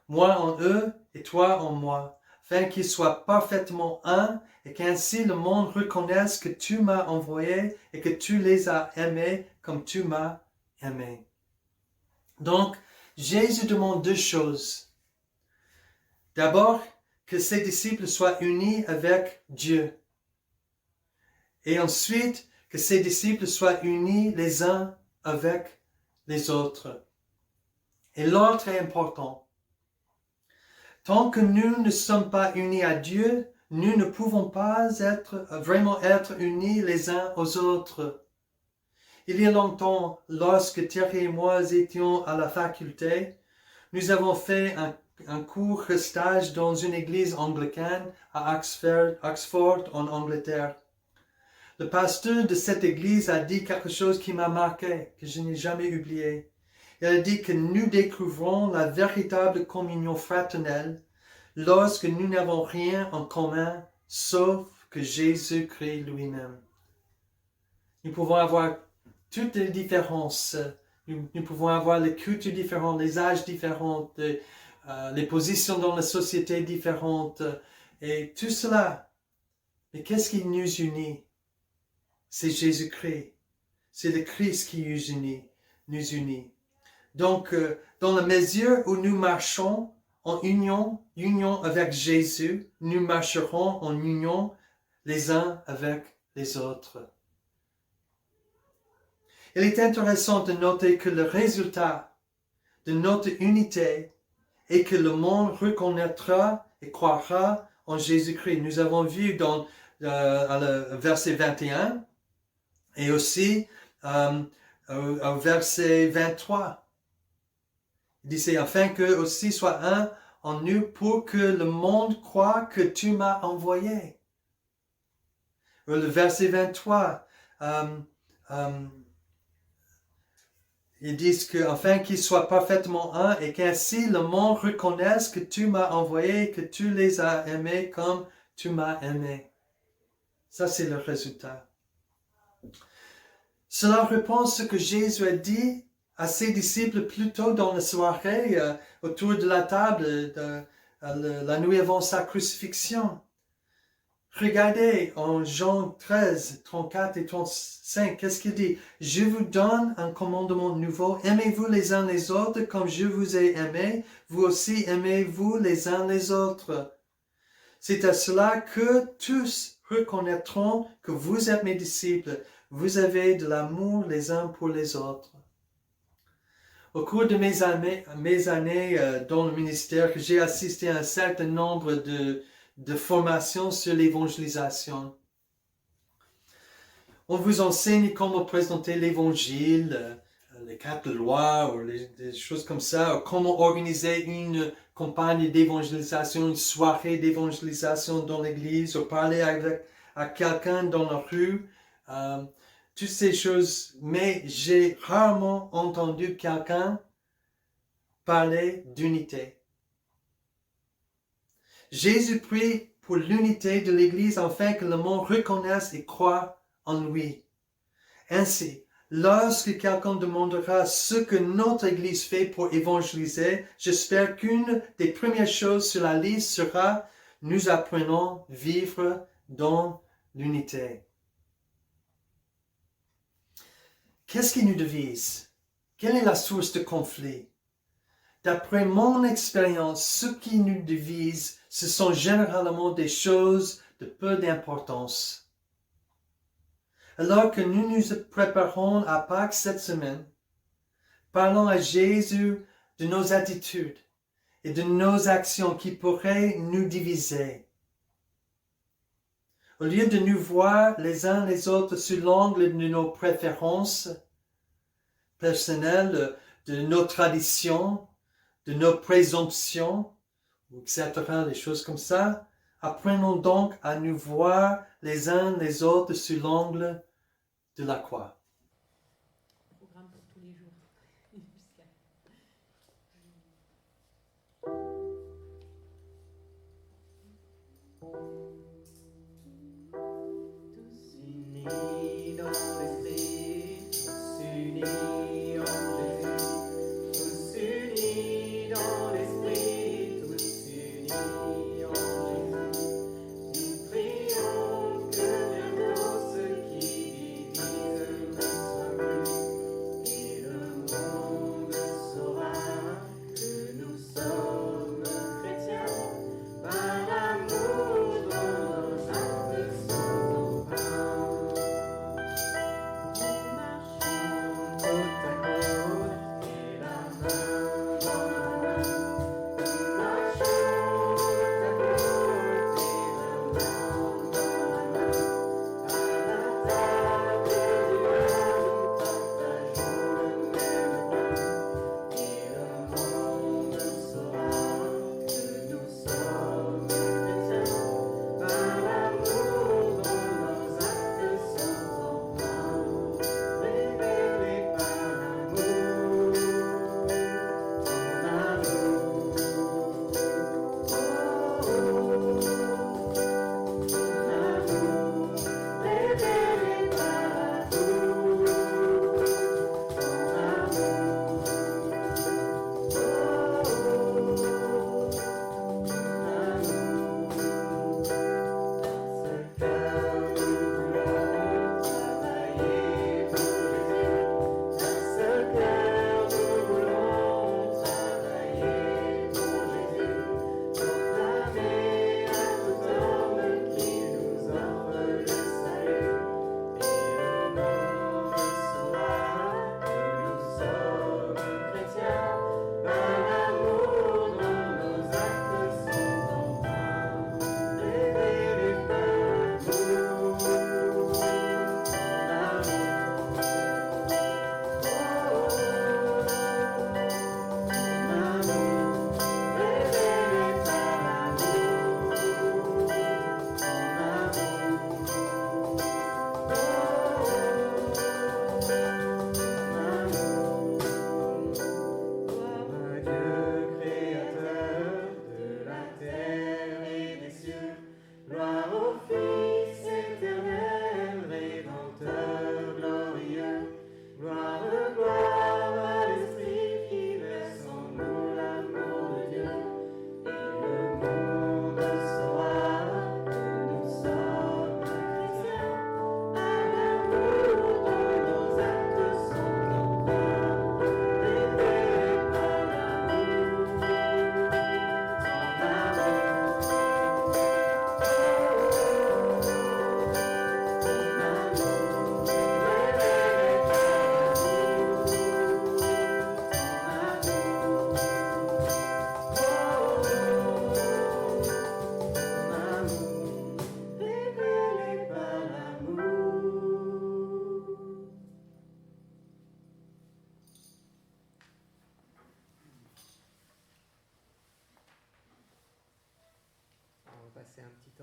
Moi en eux et toi en moi. Afin qu'ils soient parfaitement un et qu'ainsi le monde reconnaisse que tu m'as envoyé et que tu les as aimés comme tu m'as aimé. Donc, Jésus demande deux choses. D'abord, que ses disciples soient unis avec Dieu. Et ensuite, que ses disciples soient unis les uns avec les autres. Et l'autre est important. Tant que nous ne sommes pas unis à Dieu, nous ne pouvons pas vraiment être unis les uns aux autres. Il y a longtemps, lorsque Thierry et moi étions à la faculté, nous avons fait un court stage dans une église anglicane à Oxford, en Angleterre. Le pasteur de cette église a dit quelque chose qui m'a marqué, que je n'ai jamais oublié. Il a dit que nous découvrons la véritable communion fraternelle lorsque nous n'avons rien en commun, sauf que Jésus-Christ lui-même. Nous pouvons avoir toutes les différences, nous pouvons avoir les cultures différentes, les âges différents, les positions dans la société différentes, et tout cela. Mais qu'est-ce qui nous unit? C'est Jésus-Christ. C'est le Christ qui nous unit. Donc, dans la mesure où nous marchons en union avec Jésus, nous marcherons en union les uns avec les autres. Il est intéressant de noter que le résultat de notre unité est que le monde reconnaîtra et croira en Jésus-Christ. Nous avons vu dans le verset 21 et aussi au verset 23. Il disait, afin qu'eux aussi soient un en nous pour que le monde croie que tu m'as envoyé. Le verset 23, ils disent que, afin qu'ils soient parfaitement un et qu'ainsi le monde reconnaisse que tu m'as envoyé, que tu les as aimés comme tu m'as aimé. Ça, c'est le résultat. Cela reprend ce que Jésus a dit à ses disciples plus tôt dans la soirée, autour de la table, la nuit avant sa crucifixion. Regardez en Jean 13, 34 et 35, qu'est-ce qu'il dit? Je vous donne un commandement nouveau, aimez-vous les uns les autres comme je vous ai aimé, vous aussi aimez-vous les uns les autres. C'est à cela que tous reconnaîtront que vous êtes mes disciples, vous avez de l'amour les uns pour les autres. Au cours de mes années dans le ministère, j'ai assisté à un certain nombre de formations sur l'évangélisation. On vous enseigne comment présenter l'évangile, les 4 lois, ou des choses comme ça, ou comment organiser une campagne d'évangélisation, une soirée d'évangélisation dans l'église, ou parler à quelqu'un dans la rue, toutes ces choses. Mais j'ai rarement entendu quelqu'un parler d'unité. Jésus prie pour l'unité de l'Église afin que le monde reconnaisse et croie en lui. Ainsi, lorsque quelqu'un demandera ce que notre Église fait pour évangéliser, j'espère qu'une des premières choses sur la liste sera « Nous apprenons à vivre dans l'unité ». Qu'est-ce qui nous divise? Quelle est la source de conflit? D'après mon expérience, ce qui nous divise, ce sont généralement des choses de peu d'importance. Alors que nous nous préparons à Pâques cette semaine, parlons à Jésus de nos attitudes et de nos actions qui pourraient nous diviser. Au lieu de nous voir les uns les autres sous l'angle de nos préférences personnelles, de nos traditions, de nos présomptions, etc., des choses comme ça, apprenons donc à nous voir les uns les autres sous l'angle de la croix. Programme pour tous les jours. Tous unis dans l'esprit, tous unis en Jésus, tous unis dans l'esprit, tous unis en Jésus. Nous prions que bientôt ce qui divise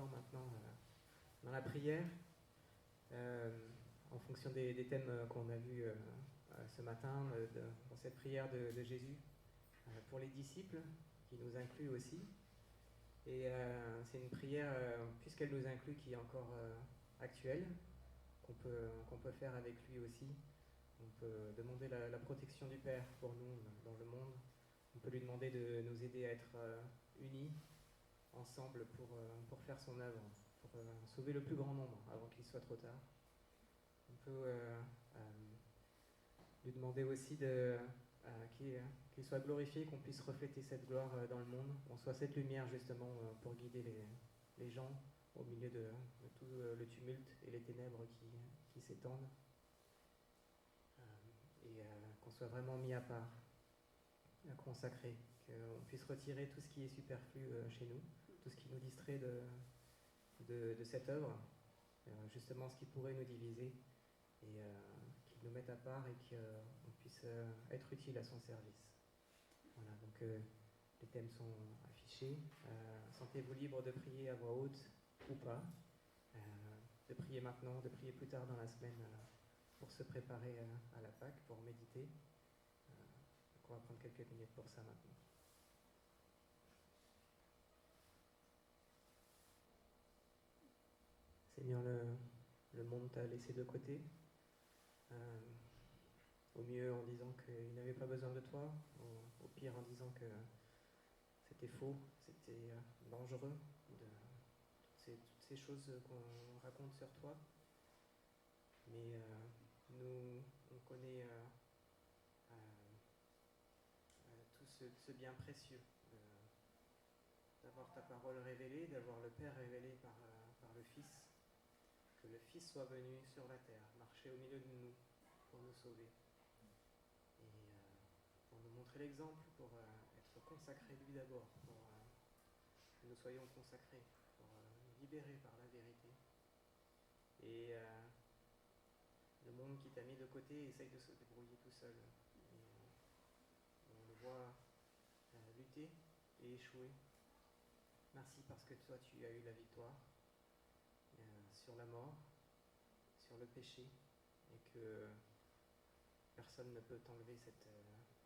temps maintenant dans la prière, en fonction des thèmes qu'on a vus ce matin, dans cette prière de Jésus pour les disciples, qui nous inclut aussi. Et c'est une prière, puisqu'elle nous inclut, qui est encore actuelle, qu'on peut faire avec lui aussi. On peut demander la protection du Père pour nous dans le monde. On peut lui demander de nous aider à être unis ensemble pour faire son œuvre, pour sauver le plus grand nombre avant qu'il soit trop tard. On peut lui demander aussi qu'il soit glorifié, qu'on puisse refléter cette gloire dans le monde, qu'on soit cette lumière justement pour guider les gens au milieu de tout le tumulte et les ténèbres qui s'étendent. Et qu'on soit vraiment mis à part, consacré, qu'on puisse retirer tout ce qui est superflu chez nous, tout ce qui nous distrait de cette œuvre, justement ce qui pourrait nous diviser, et qu'il nous mette à part et qu'on puisse être utile à son service. Voilà, donc les thèmes sont affichés. Sentez-vous libre de prier à voix haute ou pas, de prier maintenant, de prier plus tard dans la semaine pour se préparer à la Pâque, pour méditer. Donc on va prendre quelques minutes pour ça maintenant. Seigneur, le monde t'a laissé de côté, au mieux en disant qu'il n'avait pas besoin de toi, au pire en disant que c'était faux, c'était dangereux, toutes ces choses qu'on raconte sur toi. Mais nous, on connaît tout ce bien précieux d'avoir ta parole révélée, d'avoir le Père révélé par le Fils, que le Fils soit venu sur la terre, marcher au milieu de nous pour nous sauver et pour nous montrer l'exemple, pour être consacré lui d'abord, pour que nous soyons consacrés, pour nous libérer par la vérité. Et le monde qui t'a mis de côté essaye de se débrouiller tout seul. Et on le voit lutter et échouer. Merci parce que toi tu as eu la victoire sur la mort, sur le péché, et que personne ne peut t'enlever cette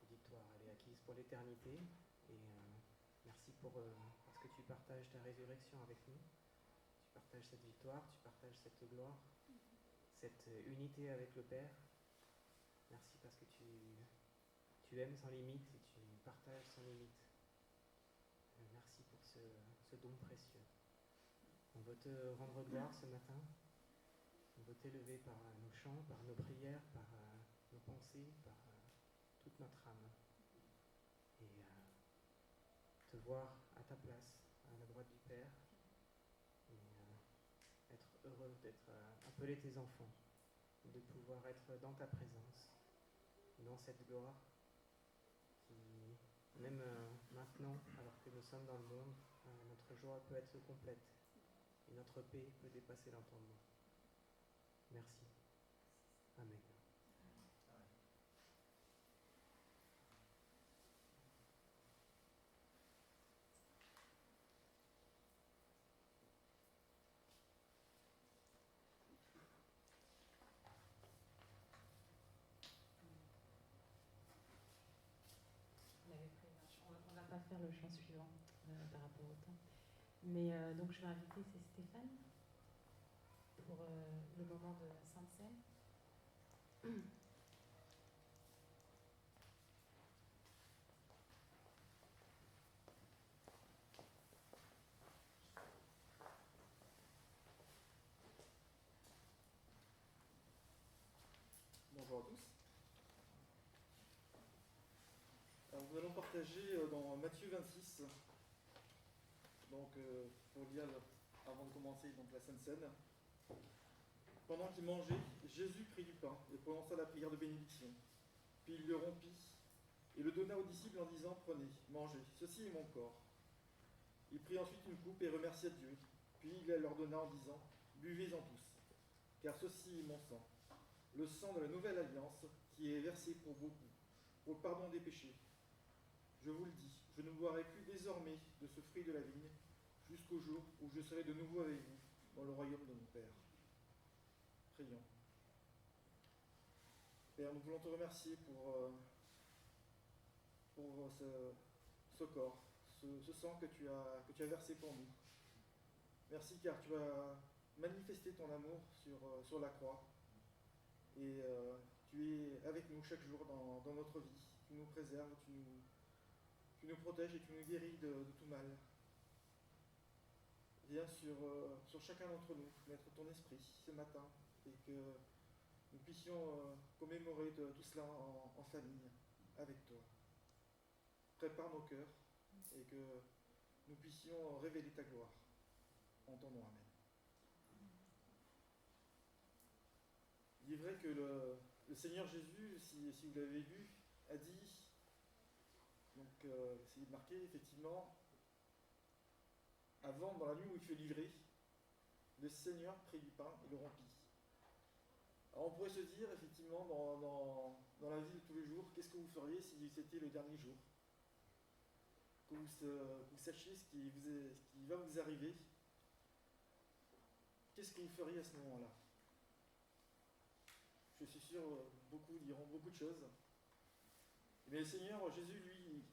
victoire. Elle est acquise pour l'éternité. Et merci parce que tu partages ta résurrection avec nous. Tu partages cette victoire, tu partages cette gloire, cette unité avec le Père. Merci parce que tu aimes sans limite et tu partages sans limite. Merci pour ce don précieux. On veut te rendre gloire ce matin. On veut t'élever par nos chants, par nos prières, par nos pensées, par toute notre âme. Et te voir à ta place, à la droite du Père. Et être heureux d'être appelé tes enfants, de pouvoir être dans ta présence, dans cette gloire qui, même maintenant, alors que nous sommes dans le monde, notre joie peut être complète et notre paix peut dépasser l'entendement. Merci. Amen. On va pas faire le chant suivant par rapport au temps. Mais donc je vais inviter Stéphane pour le moment de Sainte Seine. Bonjour à tous. Alors nous allons partager dans Matthieu 26, donc pour lire avant de commencer donc la Sainte Seine. Pendant qu'il mangeait, Jésus prit du pain et prononça la prière de bénédiction. Puis il le rompit et le donna aux disciples en disant « Prenez, mangez, ceci est mon corps. » Il prit ensuite une coupe et remercia Dieu. Puis il la leur donna en disant « Buvez-en tous, car ceci est mon sang, le sang de la nouvelle alliance qui est versé pour beaucoup, pour le pardon des péchés. Je vous le dis, je ne boirai plus désormais de ce fruit de la vigne jusqu'au jour où je serai de nouveau avec vous dans le royaume de mon Père. Prions. Père, nous voulons te remercier pour ce corps, ce sang que tu as versé pour nous. Merci car tu as manifesté ton amour sur la croix et tu es avec nous chaque jour dans notre vie. Tu nous préserves, tu nous protèges et tu nous guéris de tout mal. Viens sur chacun d'entre nous, mettre ton esprit ce matin et que nous puissions commémorer tout cela en famille, avec toi. Prépare nos cœurs et que nous puissions révéler ta gloire. En ton nom, amen. Il est vrai que le Seigneur Jésus, si vous l'avez lu, a dit, donc c'est marqué effectivement, avant, dans la nuit où il fut livré, le Seigneur prit du pain et le rompit. Alors on pourrait se dire, effectivement, dans la vie de tous les jours, qu'est-ce que vous feriez si c'était le dernier jour? Que vous sachiez ce qui va vous arriver. Qu'est-ce que vous feriez à ce moment-là? Je suis sûr, beaucoup diront beaucoup de choses. Mais le Seigneur Jésus, lui,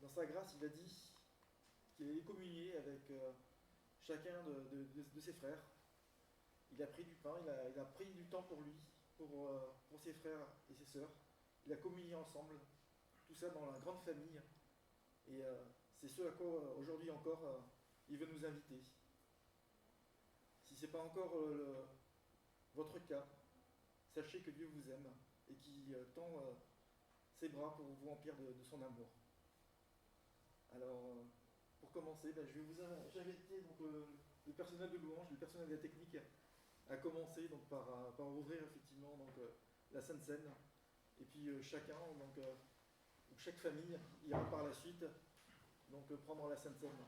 dans sa grâce, il a dit qu'il allait communier avec chacun de ses frères. Il a pris du pain, il a pris du temps pour lui, pour ses frères et ses sœurs. Il a communié ensemble, tout ça dans la grande famille. Et c'est ce à quoi aujourd'hui encore il veut nous inviter. Si ce n'est pas encore votre cas, sachez que Dieu vous aime et qu'il tend ses bras pour vous remplir de son amour. Alors, pour commencer, je vais vous inviter donc, le personnel de louange, le personnel de la technique à commencer donc, par ouvrir effectivement donc, la Sainte Seine. Et puis chacun, donc, ou chaque famille ira par la suite donc, prendre la Sainte Seine.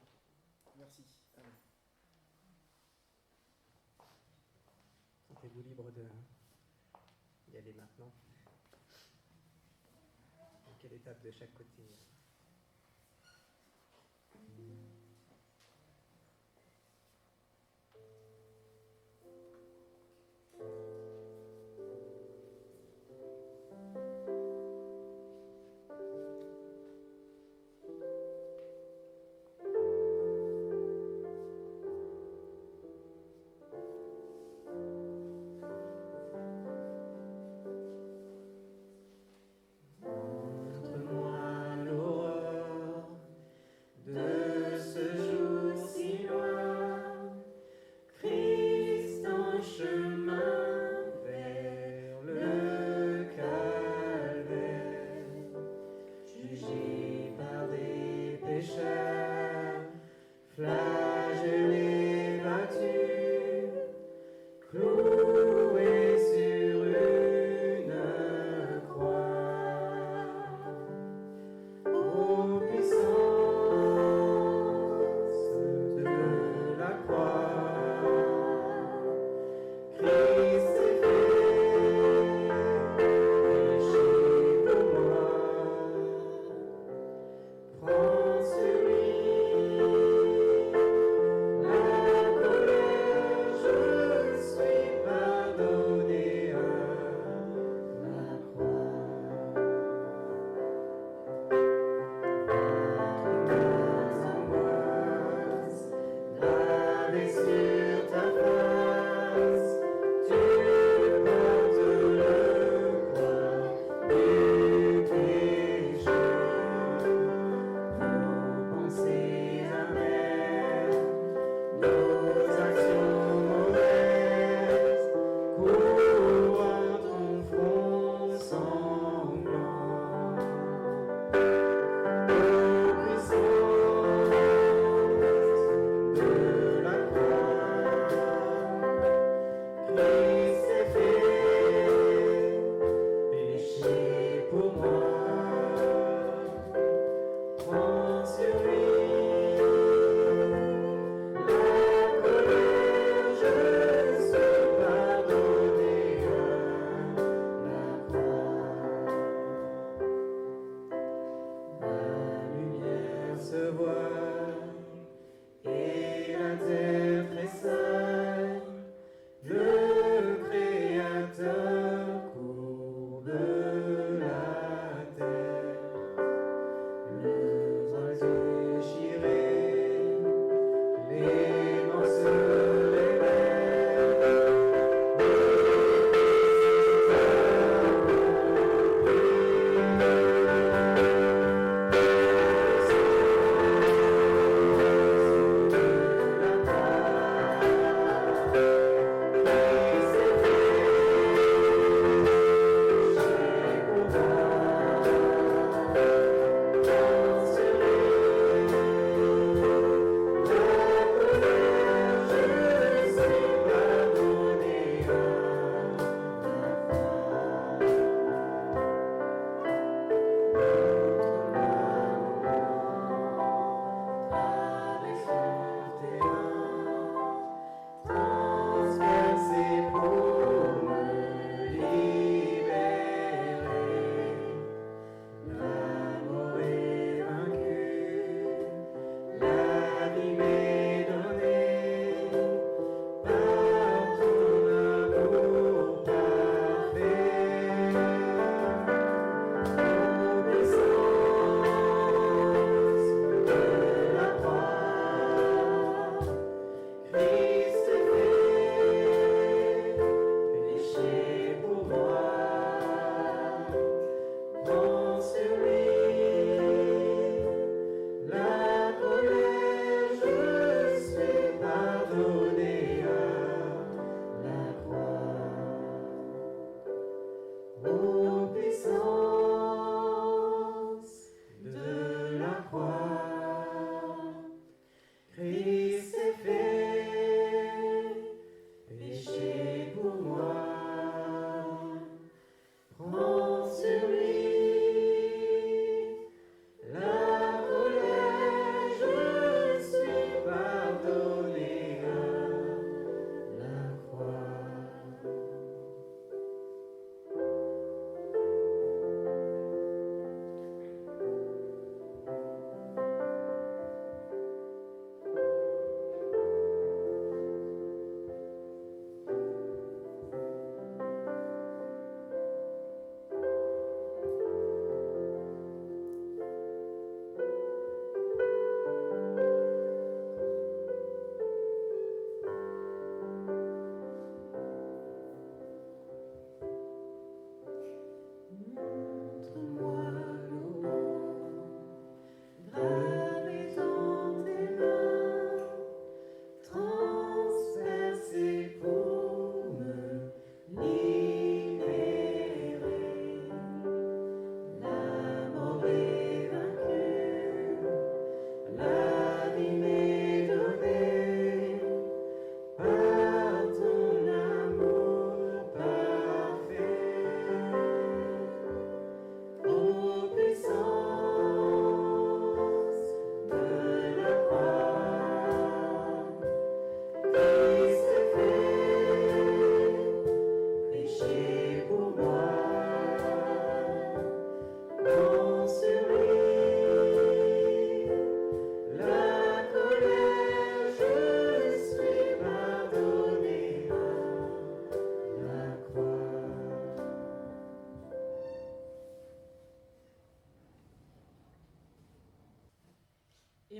Merci. Amen. Sentez-vous libre d'y aller maintenant. À quelle étape de chaque côté? Montre-moi l'eau.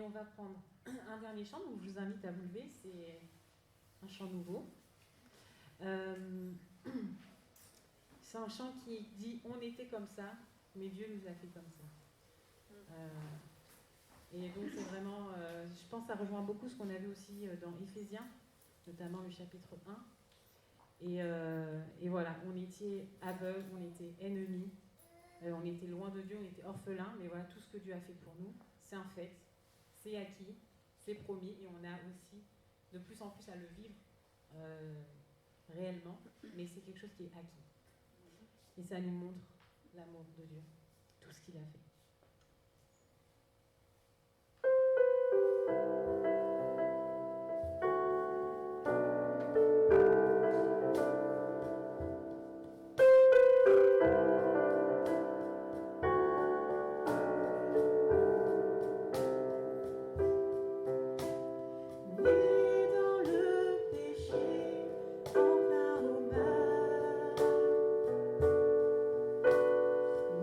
Et on va prendre un dernier chant, donc je vous invite à vous lever, c'est un chant nouveau. C'est un chant qui dit « On était comme ça, mais Dieu nous a fait comme ça ». Et donc c'est vraiment, je pense que ça rejoint beaucoup ce qu'on avait aussi dans Éphésiens, notamment le chapitre 1. Et voilà, on était aveugles, on était ennemis, on était loin de Dieu, on était orphelins, mais voilà, tout ce que Dieu a fait pour nous, c'est un fait, c'est acquis, c'est promis, et on a aussi de plus en plus à le vivre réellement, mais c'est quelque chose qui est acquis. Et ça nous montre l'amour de Dieu, tout ce qu'il a fait.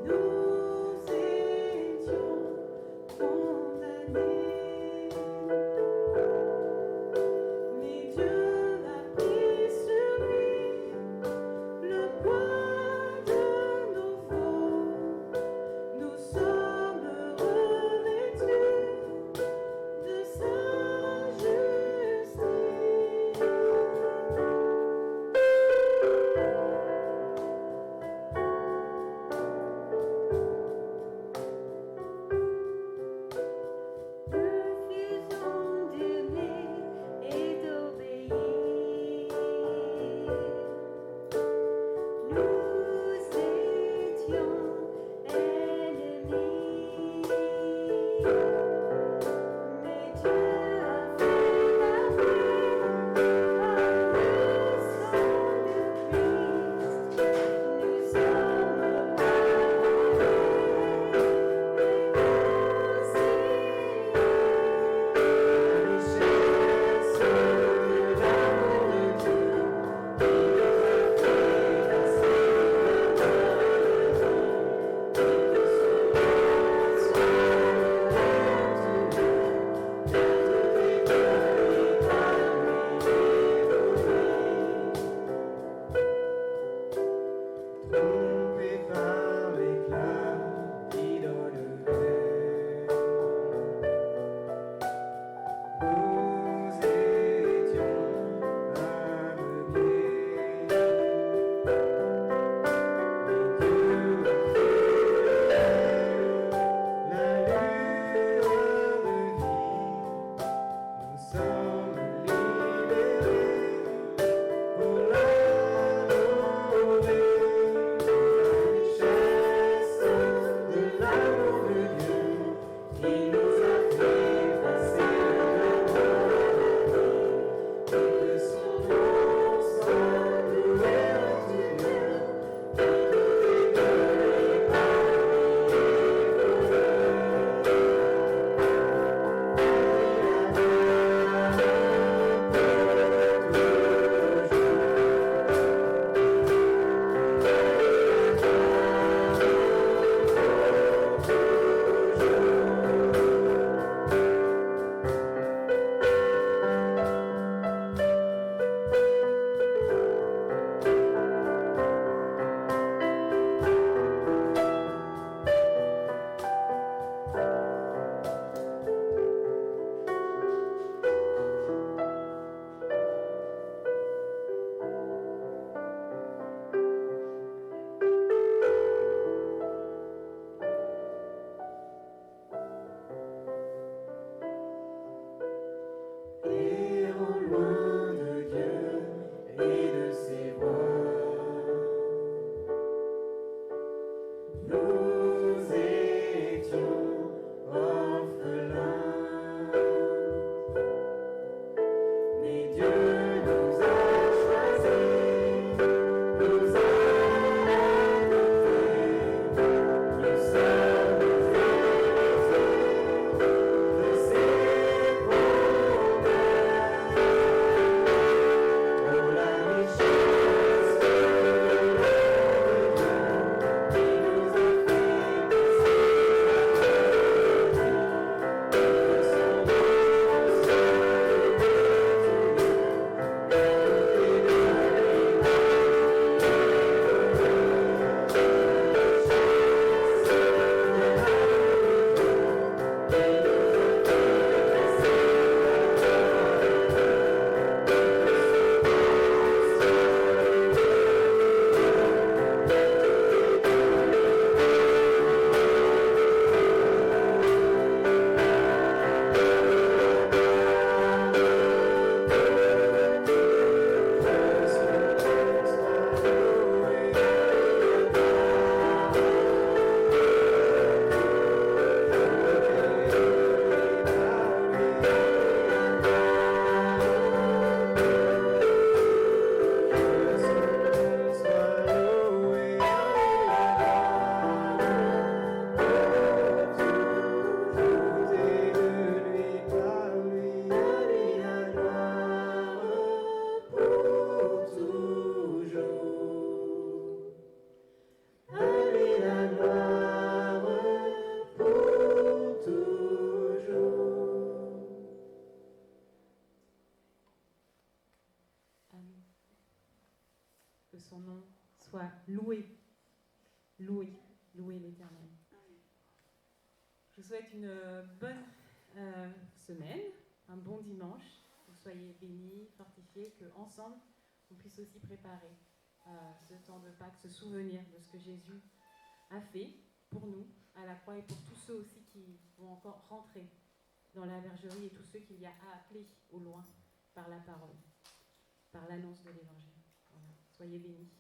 Nous louer l'Éternel. Je vous souhaite une bonne semaine, un bon dimanche, que vous soyez bénis, fortifiés, qu'ensemble, on puisse aussi préparer ce temps de Pâques, se souvenir de ce que Jésus a fait pour nous à la croix et pour tous ceux aussi qui vont encore rentrer dans la bergerie et tous ceux qu'il y a à appeler au loin par la parole, par l'annonce de l'Évangile. Voilà. Soyez bénis.